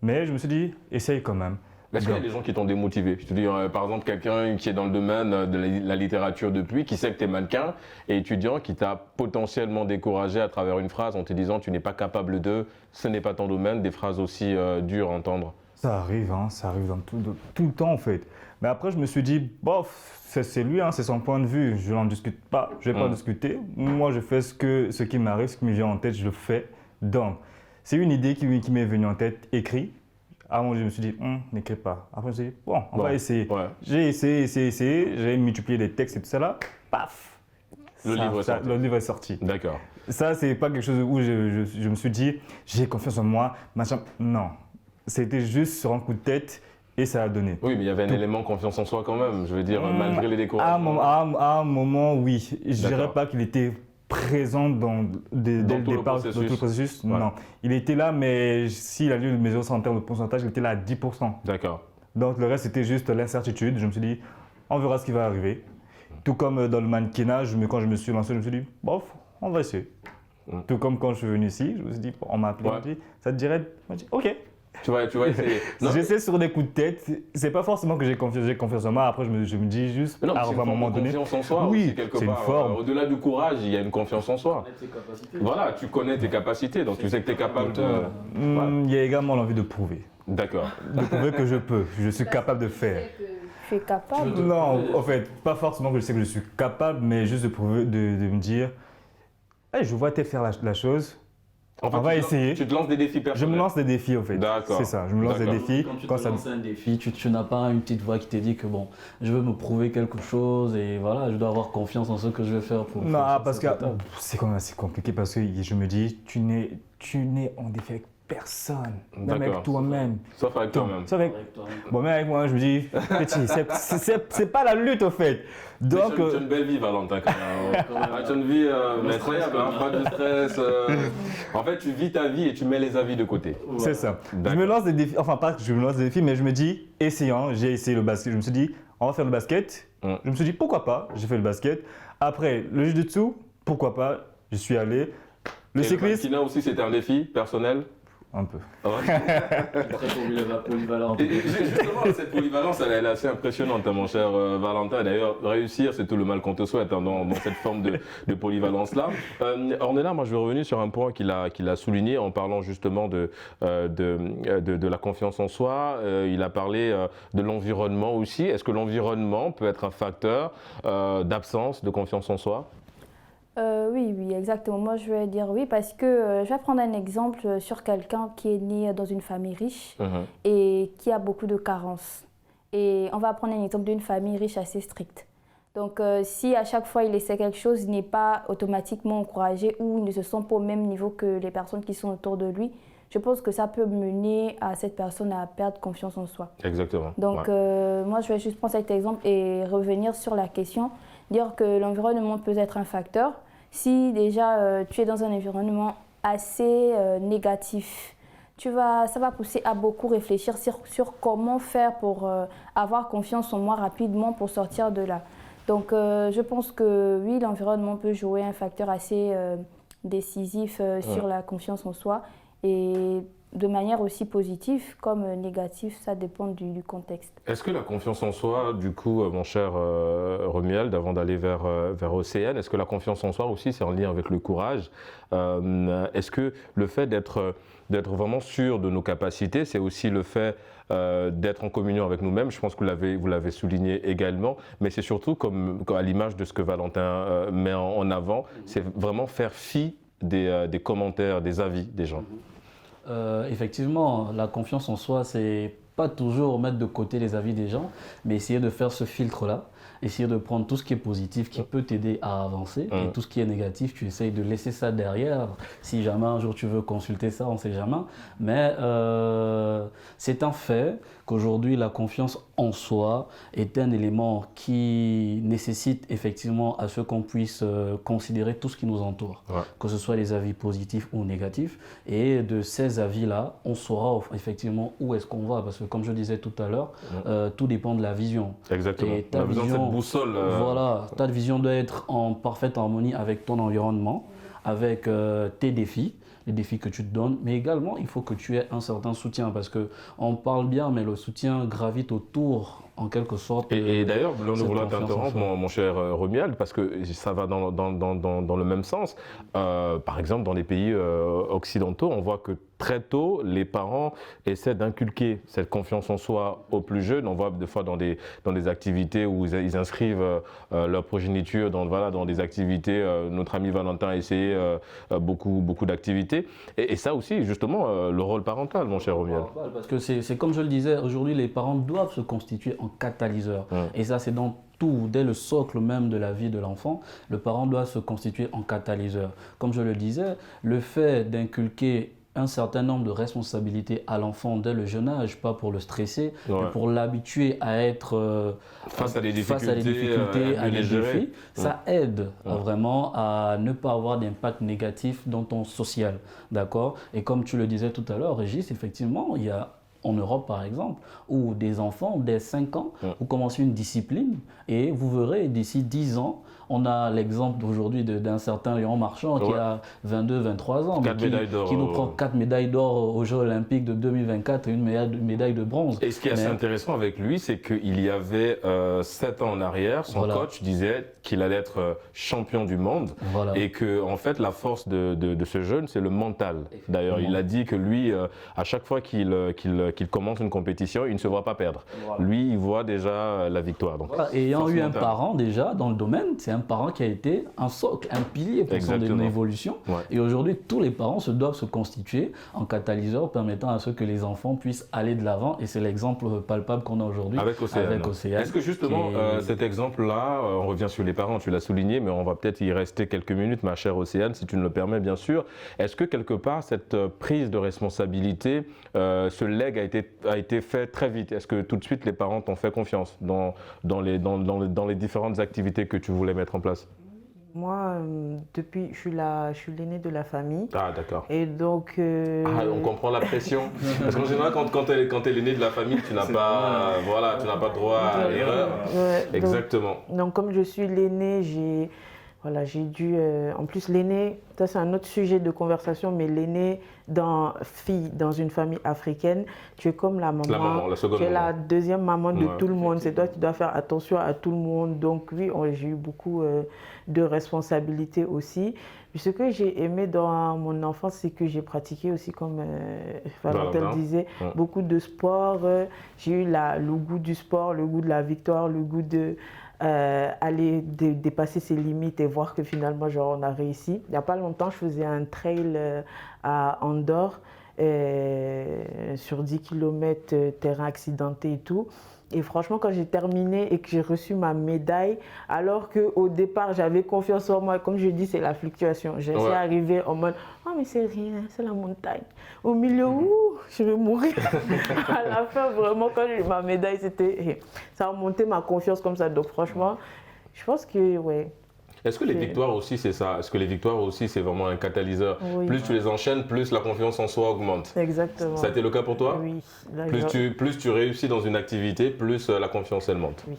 Mais je me suis dit « essaye quand même ». Est-ce qu'il y a des gens qui t'ont démotivé? Je te dis, par exemple, quelqu'un qui est dans le domaine de la littérature depuis, qui sait que tu es mannequin, et étudiant qui t'a potentiellement découragé à travers une phrase en te disant tu n'es pas capable de, ce n'est pas ton domaine, des phrases aussi dures à entendre. Ça arrive dans tout le temps en fait. Mais après, je me suis dit, bof, c'est lui, c'est son point de vue, je n'en discute pas, je ne vais pas discuter. Moi, je fais ce qui m'arrive, ce qui me vient en tête, je le fais. Donc, c'est une idée qui m'est venue en tête, écrit. Avant, je me suis dit, n'écris pas. Après, je me suis dit, bon, on va essayer. J'ai essayé, j'ai multiplié les textes et tout ça là, paf, le livre est sorti. D'accord. Ça, c'est pas quelque chose où je me suis dit, j'ai confiance en moi, machin. Non, c'était juste sur un coup de tête et ça a donné. Oui, mais il y avait un élément confiance en soi quand même, je veux dire, malgré les découragements. À un moment, oui. Je ne dirais pas qu'il était présent dès le départ dans tout le processus. Ouais. Non, il était là, mais s'il a lu mes autres en termes de pourcentage, il était là à 10%. D'accord. Donc le reste, c'était juste l'incertitude. Je me suis dit, on verra ce qui va arriver. Tout comme dans le mannequinat, quand je me suis lancé, je me suis dit, bof, on va essayer. Tout comme quand je suis venu ici, je me suis dit, on m'a appelé, on m'a dit, ça te dirait? Je me dit, ok. Tu vas essayer. J'essaie sur des coups de tête. C'est pas forcément que j'ai confiance en moi. Après, je me dis juste, à un moment donné. Confiance en soi. Oui, aussi, quelque part. Une forme. Au-delà du courage, il y a une confiance en soi. Voilà, tu connais tes capacités, donc tu sais que tu es capable de. Il y a également l'envie de prouver. D'accord. De prouver que je peux, je suis capable de faire. Tu es capable? Non, en fait, pas forcément que je sais que je suis capable, mais juste de prouver, de me dire, hey, je vois peut-être faire la chose. Enfin, on va essayer. Tu te lances des défis personnels. Je me lance des défis, en fait. D'accord. C'est ça, je me lance des défis. Quand tu te lances un défi, tu n'as pas une petite voix qui te dit que bon, je veux me prouver quelque chose et voilà, je dois avoir confiance en ce que je vais faire pour. Non, parce que c'est quand même assez compliqué parce que je me dis, tu n'es en défi avec personne, même avec toi-même. Sauf avec toi-même. Bon, même avec moi, je me dis, petit, c'est pas la lutte, au fait. Donc, tu as une belle vie, Valentin, quand même. Tu as une vie maîtresse, pas de stress. En fait, tu vis ta vie et tu mets les avis de côté. C'est ça. Je me lance des défis, enfin pas que je me lance des défis, mais je me dis, essayant, j'ai essayé le basket. Je me suis dit, on va faire le basket. Je me suis dit, pourquoi pas, j'ai fait le basket. Après, le jiu-jitsu, pourquoi pas, je suis allé. Le cyclisme. Le aussi, c'était un défi personnel? Un peu. Très polyvalent. Et justement, cette polyvalence, elle est assez impressionnante, mon cher Valentin. D'ailleurs, réussir, c'est tout le mal qu'on te souhaite dans cette forme de polyvalence-là. Ornella, moi, je vais revenir sur un point qu'il a souligné en parlant justement de la confiance en soi. Il a parlé de l'environnement aussi. Est-ce que l'environnement peut être un facteur d'absence de confiance en soi ? Oui, exactement. Moi, je vais dire oui parce que je vais prendre un exemple sur quelqu'un qui est né dans une famille riche et qui a beaucoup de carences. Et on va prendre un exemple d'une famille riche assez stricte. Donc, si à chaque fois il essaie quelque chose, il n'est pas automatiquement encouragé ou il ne se sent pas au même niveau que les personnes qui sont autour de lui, je pense que ça peut mener à cette personne à perdre confiance en soi. Exactement. Donc, moi, je vais juste prendre cet exemple et revenir sur la question. Dire que l'environnement peut être un facteur. Si déjà tu es dans un environnement assez négatif, ça va pousser à beaucoup réfléchir sur comment faire pour avoir confiance en moi rapidement pour sortir de là. Donc je pense que oui, l'environnement peut jouer un facteur assez décisif sur la confiance en soi et de manière aussi positive comme négative, ça dépend du contexte. Est-ce que la confiance en soi, du coup, mon cher Romuald, avant d'aller vers Océane, est-ce que la confiance en soi aussi, c'est en lien avec le courage? Est-ce que le fait d'être vraiment sûr de nos capacités, c'est aussi le fait d'être en communion avec nous-mêmes? Je pense que vous l'avez souligné également, mais c'est surtout comme à l'image de ce que Valentin met en avant, c'est vraiment faire fi des commentaires, des avis des gens. Effectivement, la confiance en soi, c'est pas toujours mettre de côté les avis des gens, mais essayer de faire ce filtre-là, essayer de prendre tout ce qui est positif, qui peut t'aider à avancer, et tout ce qui est négatif, tu essayes de laisser ça derrière. Si jamais un jour tu veux consulter ça, on ne sait jamais. Mais c'est un fait qu'aujourd'hui, la confiance en soi est un élément qui nécessite effectivement à ce qu'on puisse considérer tout ce qui nous entoure, que ce soit les avis positifs ou négatifs. Et de ces avis-là, on saura effectivement où est-ce qu'on va, parce que comme je disais tout à l'heure, tout dépend de la vision. Exactement. Et ta cette boussole. Voilà, ta vision doit être en parfaite harmonie avec ton environnement, avec tes défis, les défis que tu te donnes, mais également il faut que tu aies un certain soutien parce qu'on parle bien, mais le soutien gravite autour en quelque sorte. Et d'ailleurs, nous voulons t'interrompre, mon cher Romuald, parce que ça va dans le même sens. Par exemple, dans les pays occidentaux, on voit que très tôt, les parents essaient d'inculquer cette confiance en soi aux plus jeunes. On voit des fois dans des activités où ils inscrivent leur progéniture dans des activités. Notre ami Valentin a essayé beaucoup d'activités. Et ça aussi, justement, le rôle parental, mon cher Romuald. Parce que c'est comme je le disais, aujourd'hui, les parents doivent se constituer en catalyseur. Et ça, c'est dans tout, dès le socle même de la vie de l'enfant, le parent doit se constituer en catalyseur. Comme je le disais, le fait d'inculquer un certain nombre de responsabilités à l'enfant dès le jeune âge, pas pour le stresser, mais pour l'habituer à être face à des difficultés, à des défis, ça aide vraiment à ne pas avoir d'impact négatif dans ton social, d'accord? Et comme tu le disais tout à l'heure, Régis, effectivement, il y a en Europe, par exemple, où des enfants, dès 5 ans, vous commencez une discipline et vous verrez, d'ici 10 ans, on a l'exemple d'aujourd'hui d'un certain Léon Marchand qui a 22, 23 ans, qui nous prend 4 médailles d'or aux Jeux Olympiques de 2024 et une médaille de bronze. Et ce qui est assez intéressant avec lui, c'est qu'il y avait 7 ans en arrière, son coach disait qu'il allait être champion du monde et que, en fait, la force de ce jeune, c'est le mental. D'ailleurs, il a dit que lui, à chaque fois qu'il commence une compétition, il ne se voit pas perdre. Lui, il voit déjà la victoire. Donc, ayant eu un parent déjà dans le domaine, c'est un parent qui a été un socle, un pilier pour son évolution. Et aujourd'hui, tous les parents doivent se constituer en catalyseur permettant à ce que les enfants puissent aller de l'avant. Et c'est l'exemple palpable qu'on a aujourd'hui avec Océane. Est-ce que justement, cet exemple-là, on revient sur les parents, tu l'as souligné, mais on va peut-être y rester quelques minutes, ma chère Océane, si tu me le permets, bien sûr. Est-ce que quelque part, cette prise de responsabilité, ce legs a été fait très vite? Est-ce que tout de suite, les parents t'ont fait confiance dans les différentes activités que tu voulais mettre en place? Moi, depuis, je suis l'aîné de la famille. Ah, d'accord. Et donc... on comprend la pression. Parce qu'en général, quand tu es l'aîné de la famille, tu n'as pas, tu n'as pas droit à l'erreur. Exactement. Donc, comme je suis l'aîné, j'ai dû... en plus, l'aîné, ça c'est un autre sujet de conversation, mais l'aîné dans une famille africaine, tu es comme la maman, la seconde tu es maman. la deuxième maman de tout le monde. C'est toi qui dois faire attention à tout le monde. Donc oui, j'ai eu beaucoup de responsabilités aussi. Puis ce que j'ai aimé dans mon enfance, c'est que j'ai pratiqué aussi, comme Valentin disait, beaucoup de sport. J'ai eu le goût du sport, le goût de la victoire, le goût de... aller dépasser ses limites et voir que finalement on a réussi. Il n'y a pas longtemps, je faisais un trail à Andorre sur 10 km, terrain accidenté et tout. Et franchement, quand j'ai terminé et que j'ai reçu ma médaille, alors qu'au départ, j'avais confiance en moi, comme je dis, c'est la fluctuation. Je suis arrivée en mode « Oh, mais c'est rien, c'est la montagne. » Au milieu, je vais mourir. À la fin, vraiment, quand j'ai eu ma médaille, ça a remonté ma confiance comme ça. Donc franchement, je pense que, Est-ce que les victoires aussi, c'est ça? Est-ce que les victoires aussi, c'est vraiment un catalyseur? Plus tu les enchaînes, plus la confiance en soi augmente. Exactement. Ça a été le cas pour toi? Oui. Plus tu réussis dans une activité, plus la confiance, elle monte. Oui.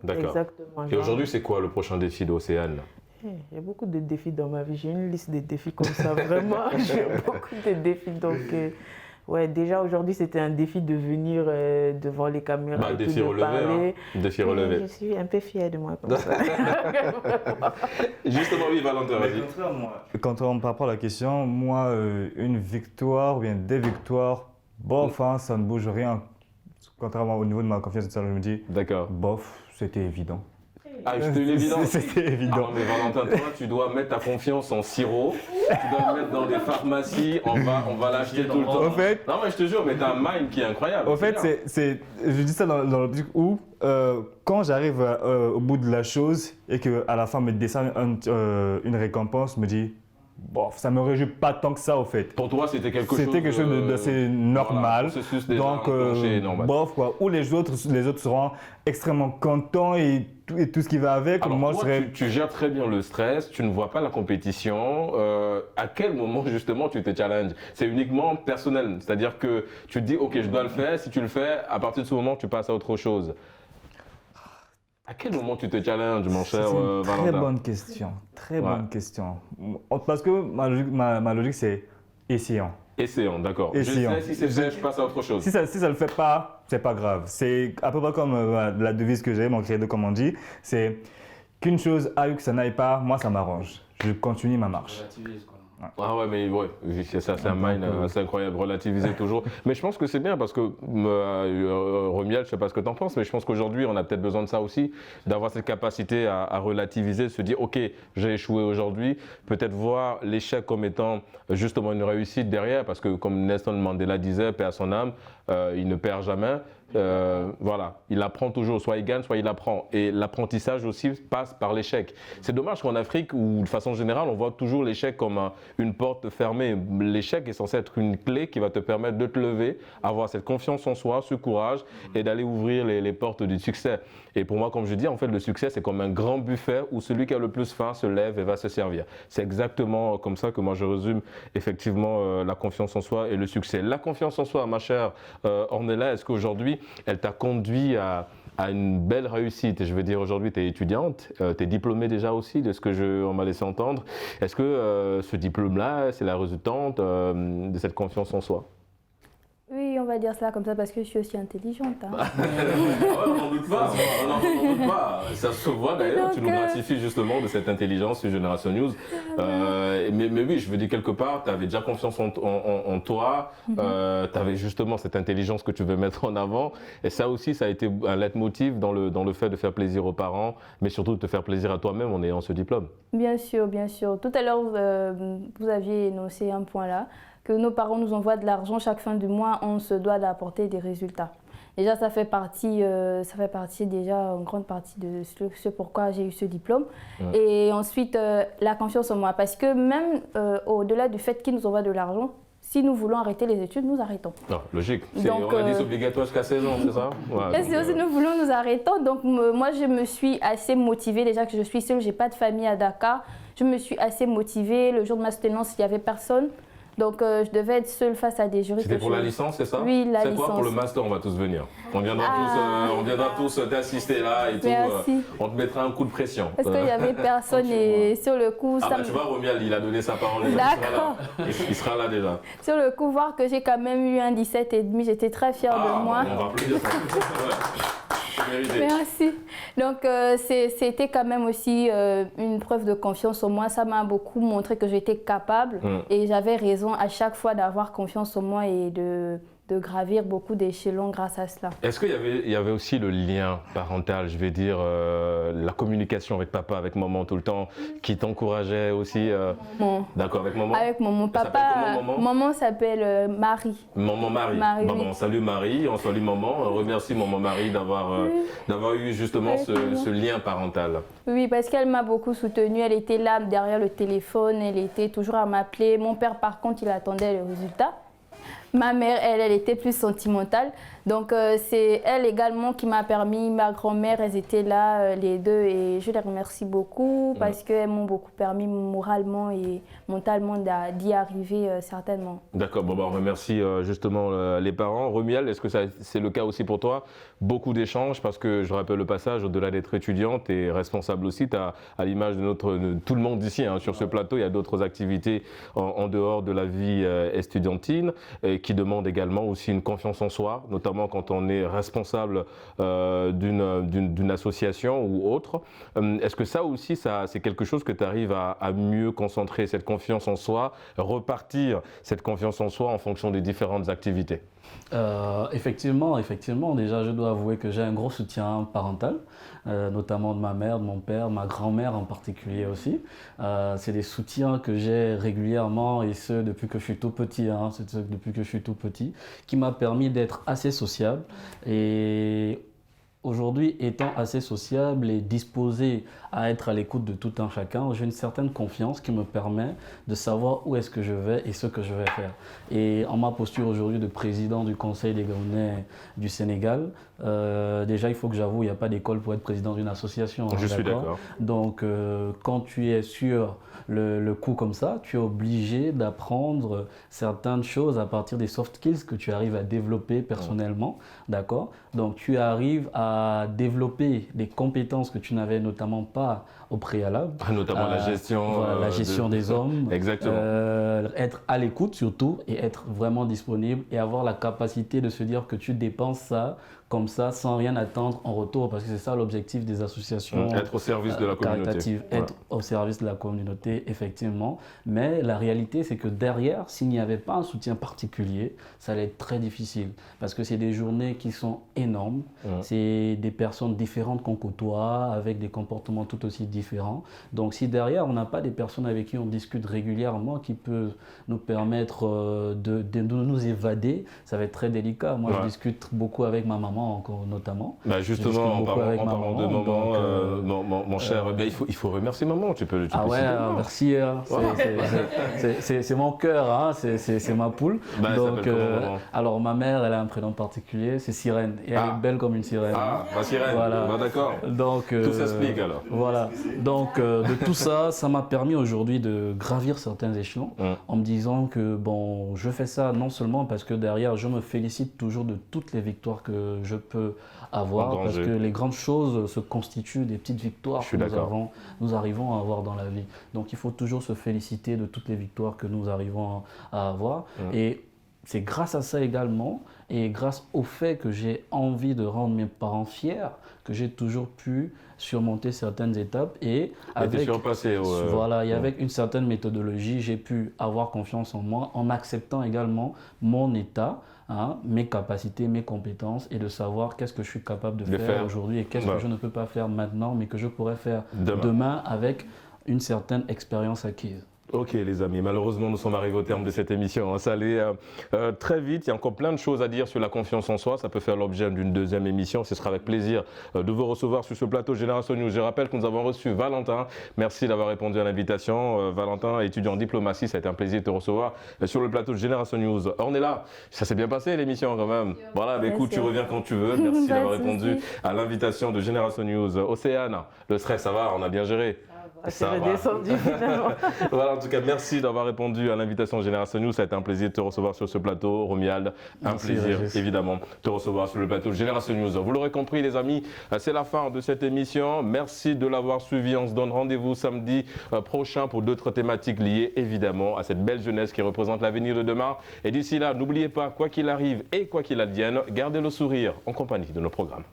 D'accord. Exactement. Et aujourd'hui, c'est quoi le prochain défi d'Océane? Il y a beaucoup de défis dans ma vie. J'ai une liste de défis comme ça, vraiment. J'ai beaucoup de défis. Donc, déjà aujourd'hui, c'était un défi de venir devant les caméras. Défi relevé. Défi relevé. Je suis un peu fière de moi comme ça. Justement, oui, Valentin, vas-y. Quand on par rapport à la question, moi, une victoire ou bien des victoires, bof, ça ne bouge rien. Contrairement au niveau de ma confiance, je me dis, bof, c'était évident. Ah, c'était évident. C'était évident. Mais Valentin, toi, tu dois mettre ta confiance en sirop. Tu dois le mettre dans des pharmacies. On va l'acheter tout le temps. Au fait, non, mais je te jure, mais t'as un mind qui est incroyable. Au fait, je dis ça dans l'optique où, quand j'arrive au bout de la chose et qu'à la fin, me décerne une récompense, je me dis, bon, ça me réjouit pas tant que ça, au fait. Pour toi, c'était quelque chose d'assez normal. Donc, bof, quoi. Où les autres seront extrêmement contents et tout ce qui va avec. Alors, moi, tu gères très bien le stress, tu ne vois pas la compétition. À quel moment, justement, tu te challenges? C'est uniquement personnel. C'est-à-dire que tu te dis, OK, je dois le faire. Si tu le fais, à partir de ce moment, tu passes à autre chose. À quel moment tu te challenges, mon cher Valentin? Très bonne question. Très bonne question. Parce que ma logique, c'est essayons. Essayons, d'accord. Essayons. Je sais, si c'est fait, je passe à autre chose. Si ça le fait pas, c'est pas grave. C'est à peu près comme la devise que j'ai, mon credo, comme on dit. C'est qu'une chose aille ou que ça n'aille pas, moi, ça m'arrange. Je continue ma marche. Ah ouais, mais ça c'est un mind assez incroyable, relativiser toujours. Mais je pense que c'est bien parce que, Romiel, je sais pas ce que tu en penses, mais je pense qu'aujourd'hui on a peut-être besoin de ça aussi, d'avoir cette capacité à relativiser, se dire ok, j'ai échoué aujourd'hui, peut-être voir l'échec comme étant justement une réussite derrière, parce que comme Nelson Mandela disait, paix à son âme, il ne perd jamais. voilà, il apprend toujours, soit il gagne, soit il apprend. Et l'apprentissage aussi passe par l'échec. C'est dommage qu'en Afrique, ou de façon générale, on voit toujours l'échec comme une porte fermée. L'échec est censé être une clé qui va te permettre de te lever, avoir cette confiance en soi, ce courage et d'aller ouvrir les portes du succès. Et pour moi, comme je dis, en fait, le succès, c'est comme un grand buffet où celui qui a le plus faim se lève et va se servir. C'est exactement comme ça que moi, je résume effectivement la confiance en soi et le succès. La confiance en soi, ma chère Ornella, est-ce qu'aujourd'hui, elle t'a conduit à une belle réussite? Je veux dire, aujourd'hui, tu es étudiante, tu es diplômée déjà aussi, de ce que on m'a laissé entendre. Est-ce que ce diplôme-là, c'est la résultante de cette confiance en soi? Oui, on va dire ça comme ça parce que je suis aussi intelligente. Hein. On n'en doute pas, on n'en doute pas. Ça se voit d'ailleurs, tu nous gratifies justement de cette intelligence sur Génération News. Mais oui, je veux dire, quelque part, tu avais déjà confiance en toi, tu avais justement cette intelligence que tu veux mettre en avant. Et ça aussi, ça a été un leitmotiv dans le fait de faire plaisir aux parents, mais surtout de te faire plaisir à toi-même en ayant ce diplôme. Bien sûr, bien sûr. Tout à l'heure, vous aviez énoncé un point là. Que nos parents nous envoient de l'argent chaque fin du mois, on se doit d'apporter des résultats. Déjà, ça fait partie déjà en grande partie de ce pourquoi j'ai eu ce diplôme. Et ensuite, la confiance en moi. Parce que même au-delà du fait qu'ils nous envoient de l'argent, si nous voulons arrêter les études, nous arrêtons. Non, logique. On a dit c'est obligatoire jusqu'à 16 ans, c'est ça? Ouais, si nous voulons, nous arrêtons. Donc moi, je me suis assez motivée. Déjà que je suis seule, je n'ai pas de famille à Dakar. Je me suis assez motivée. Le jour de ma soutenance, il n'y avait personne. Donc, je devais être seule face à des juristes. C'était pour la licence, c'est ça? Oui, la licence. C'est quoi pour le master? On va tous venir. On viendra tous t'assister là et tout. On te mettra un coup de pression. Parce qu'il n'y avait personne et sur le coup... tu vois, Romial, il a donné sa parole. D'accord. Il sera là déjà. Sur le coup, voir que j'ai quand même eu un 17,5, j'étais très fière de moi. On va applaudir ça. Merci. Donc, c'était quand même aussi une preuve de confiance en moi. Ça m'a beaucoup montré que j'étais capable et j'avais raison à chaque fois d'avoir confiance en moi et de gravir beaucoup d'échelons grâce à cela. Est-ce qu'il y avait aussi le lien parental, je vais dire, la communication avec papa, avec maman tout le temps, qui t'encourageait aussi D'accord, avec maman? Avec maman. Papa, maman s'appelle Marie. Maman Marie. On salue Marie, on salue maman. On remercie maman Marie d'avoir eu justement ce lien parental. Oui, parce qu'elle m'a beaucoup soutenue. Elle était là derrière le téléphone, elle était toujours à m'appeler. Mon père, par contre, il attendait le résultat. Ma mère, elle était plus sentimentale. Donc, c'est elle également qui m'a permis, ma grand-mère, elles étaient là, les deux, et je les remercie beaucoup parce qu'elles m'ont beaucoup permis moralement et mentalement d'y arriver certainement. D'accord, on remercie justement les parents. Romial, est-ce que c'est le cas aussi pour toi? Beaucoup d'échanges parce que, je rappelle le passage, au-delà d'être étudiante et responsable aussi, tu as, à l'image de tout le monde ici, sur ce plateau, il y a d'autres activités en dehors de la vie estudiantine qui demandent également aussi une confiance en soi, notamment quand on est responsable d'une association ou autre. Est-ce que ça aussi, c'est quelque chose que tu arrives à mieux concentrer, cette confiance en soi, repartir cette confiance en soi en fonction des différentes activités? Effectivement, déjà je dois avouer que j'ai un gros soutien parental, notamment de ma mère, de mon père, ma grand-mère en particulier aussi. C'est des soutiens que j'ai régulièrement et ce depuis que je suis tout petit, qui m'a permis d'être assez sociable et aujourd'hui, étant assez sociable et disposé à être à l'écoute de tout un chacun, j'ai une certaine confiance qui me permet de savoir où est-ce que je vais et ce que je vais faire. Et en ma posture aujourd'hui de président du Conseil des Gabonais du Sénégal, déjà il faut que j'avoue, il n'y a pas d'école pour être président d'une association. Je suis d'accord. Donc quand tu es sur le coup comme ça, tu es obligé d'apprendre certaines choses à partir des soft skills que tu arrives à développer personnellement, d'accord? Donc tu arrives à développer des compétences que tu n'avais notamment pas au préalable. Notamment la gestion, voilà, la gestion des hommes. Exactement. Être à l'écoute surtout et être vraiment disponible et avoir la capacité de se dire que tu dépenses ça comme ça sans rien attendre en retour parce que c'est ça l'objectif des associations. Être au service de la communauté. Être au service de la communauté, effectivement. Mais la réalité, c'est que derrière, s'il n'y avait pas un soutien particulier, ça allait être très difficile parce que c'est des journées qui sont énormes. C'est des personnes différentes qu'on côtoie avec des comportements tout aussi différents. différent. Donc si derrière, on n'a pas des personnes avec qui on discute régulièrement, qui peuvent nous permettre de nous évader, ça va être très délicat. Moi, je discute beaucoup avec ma maman, notamment. Bah justement, en parlant de maman, mon cher, il faut remercier maman. Tu peux merci. C'est mon cœur, hein, c'est ma poule. Donc, alors, ma mère, elle a un prénom particulier, c'est Sirène. Et elle est belle comme une sirène. Ah, la sirène, voilà. D'accord. Donc, tout s'explique alors. Voilà. Donc, de tout ça, ça m'a permis aujourd'hui de gravir certains échelons en me disant que, bon, je fais ça non seulement parce que derrière, je me félicite toujours de toutes les victoires que je peux avoir, parce que les grandes choses se constituent des petites victoires que nous arrivons à avoir dans la vie. Donc, il faut toujours se féliciter de toutes les victoires que nous arrivons à avoir. Et c'est grâce à ça également, et grâce au fait que j'ai envie de rendre mes parents fiers, que j'ai toujours pu surmonter certaines étapes et avec une certaine méthodologie, j'ai pu avoir confiance en moi en acceptant également mon état, mes capacités, mes compétences et de savoir qu'est-ce que je suis capable de faire aujourd'hui et qu'est-ce que je ne peux pas faire maintenant mais que je pourrais faire demain avec une certaine expérience acquise. Ok les amis, malheureusement nous sommes arrivés au terme de cette émission. Ça allait très vite, il y a encore plein de choses à dire sur la confiance en soi. Ça peut faire l'objet d'une deuxième émission. Ce sera avec plaisir de vous recevoir sur ce plateau Génération News. Je rappelle que nous avons reçu Valentin. Merci d'avoir répondu à l'invitation. Valentin, étudiant en diplomatie, ça a été un plaisir de te recevoir sur le plateau de Génération News. On est là, ça s'est bien passé l'émission quand même. Voilà, écoute, tu reviens quand tu veux. Merci d'avoir répondu à l'invitation de Génération News. Océane, le stress ça va, on a bien géré. C'est redescendu finalement. Voilà, en tout cas, merci d'avoir répondu à l'invitation Génération News. Ça a été un plaisir de te recevoir sur ce plateau. Romuald, un plaisir évidemment de te recevoir sur le plateau Génération News. Vous l'aurez compris les amis, c'est la fin de cette émission. Merci de l'avoir suivi. On se donne rendez-vous samedi prochain pour d'autres thématiques liées évidemment à cette belle jeunesse qui représente l'avenir de demain. Et d'ici là, n'oubliez pas, quoi qu'il arrive et quoi qu'il advienne, gardez le sourire en compagnie de nos programmes.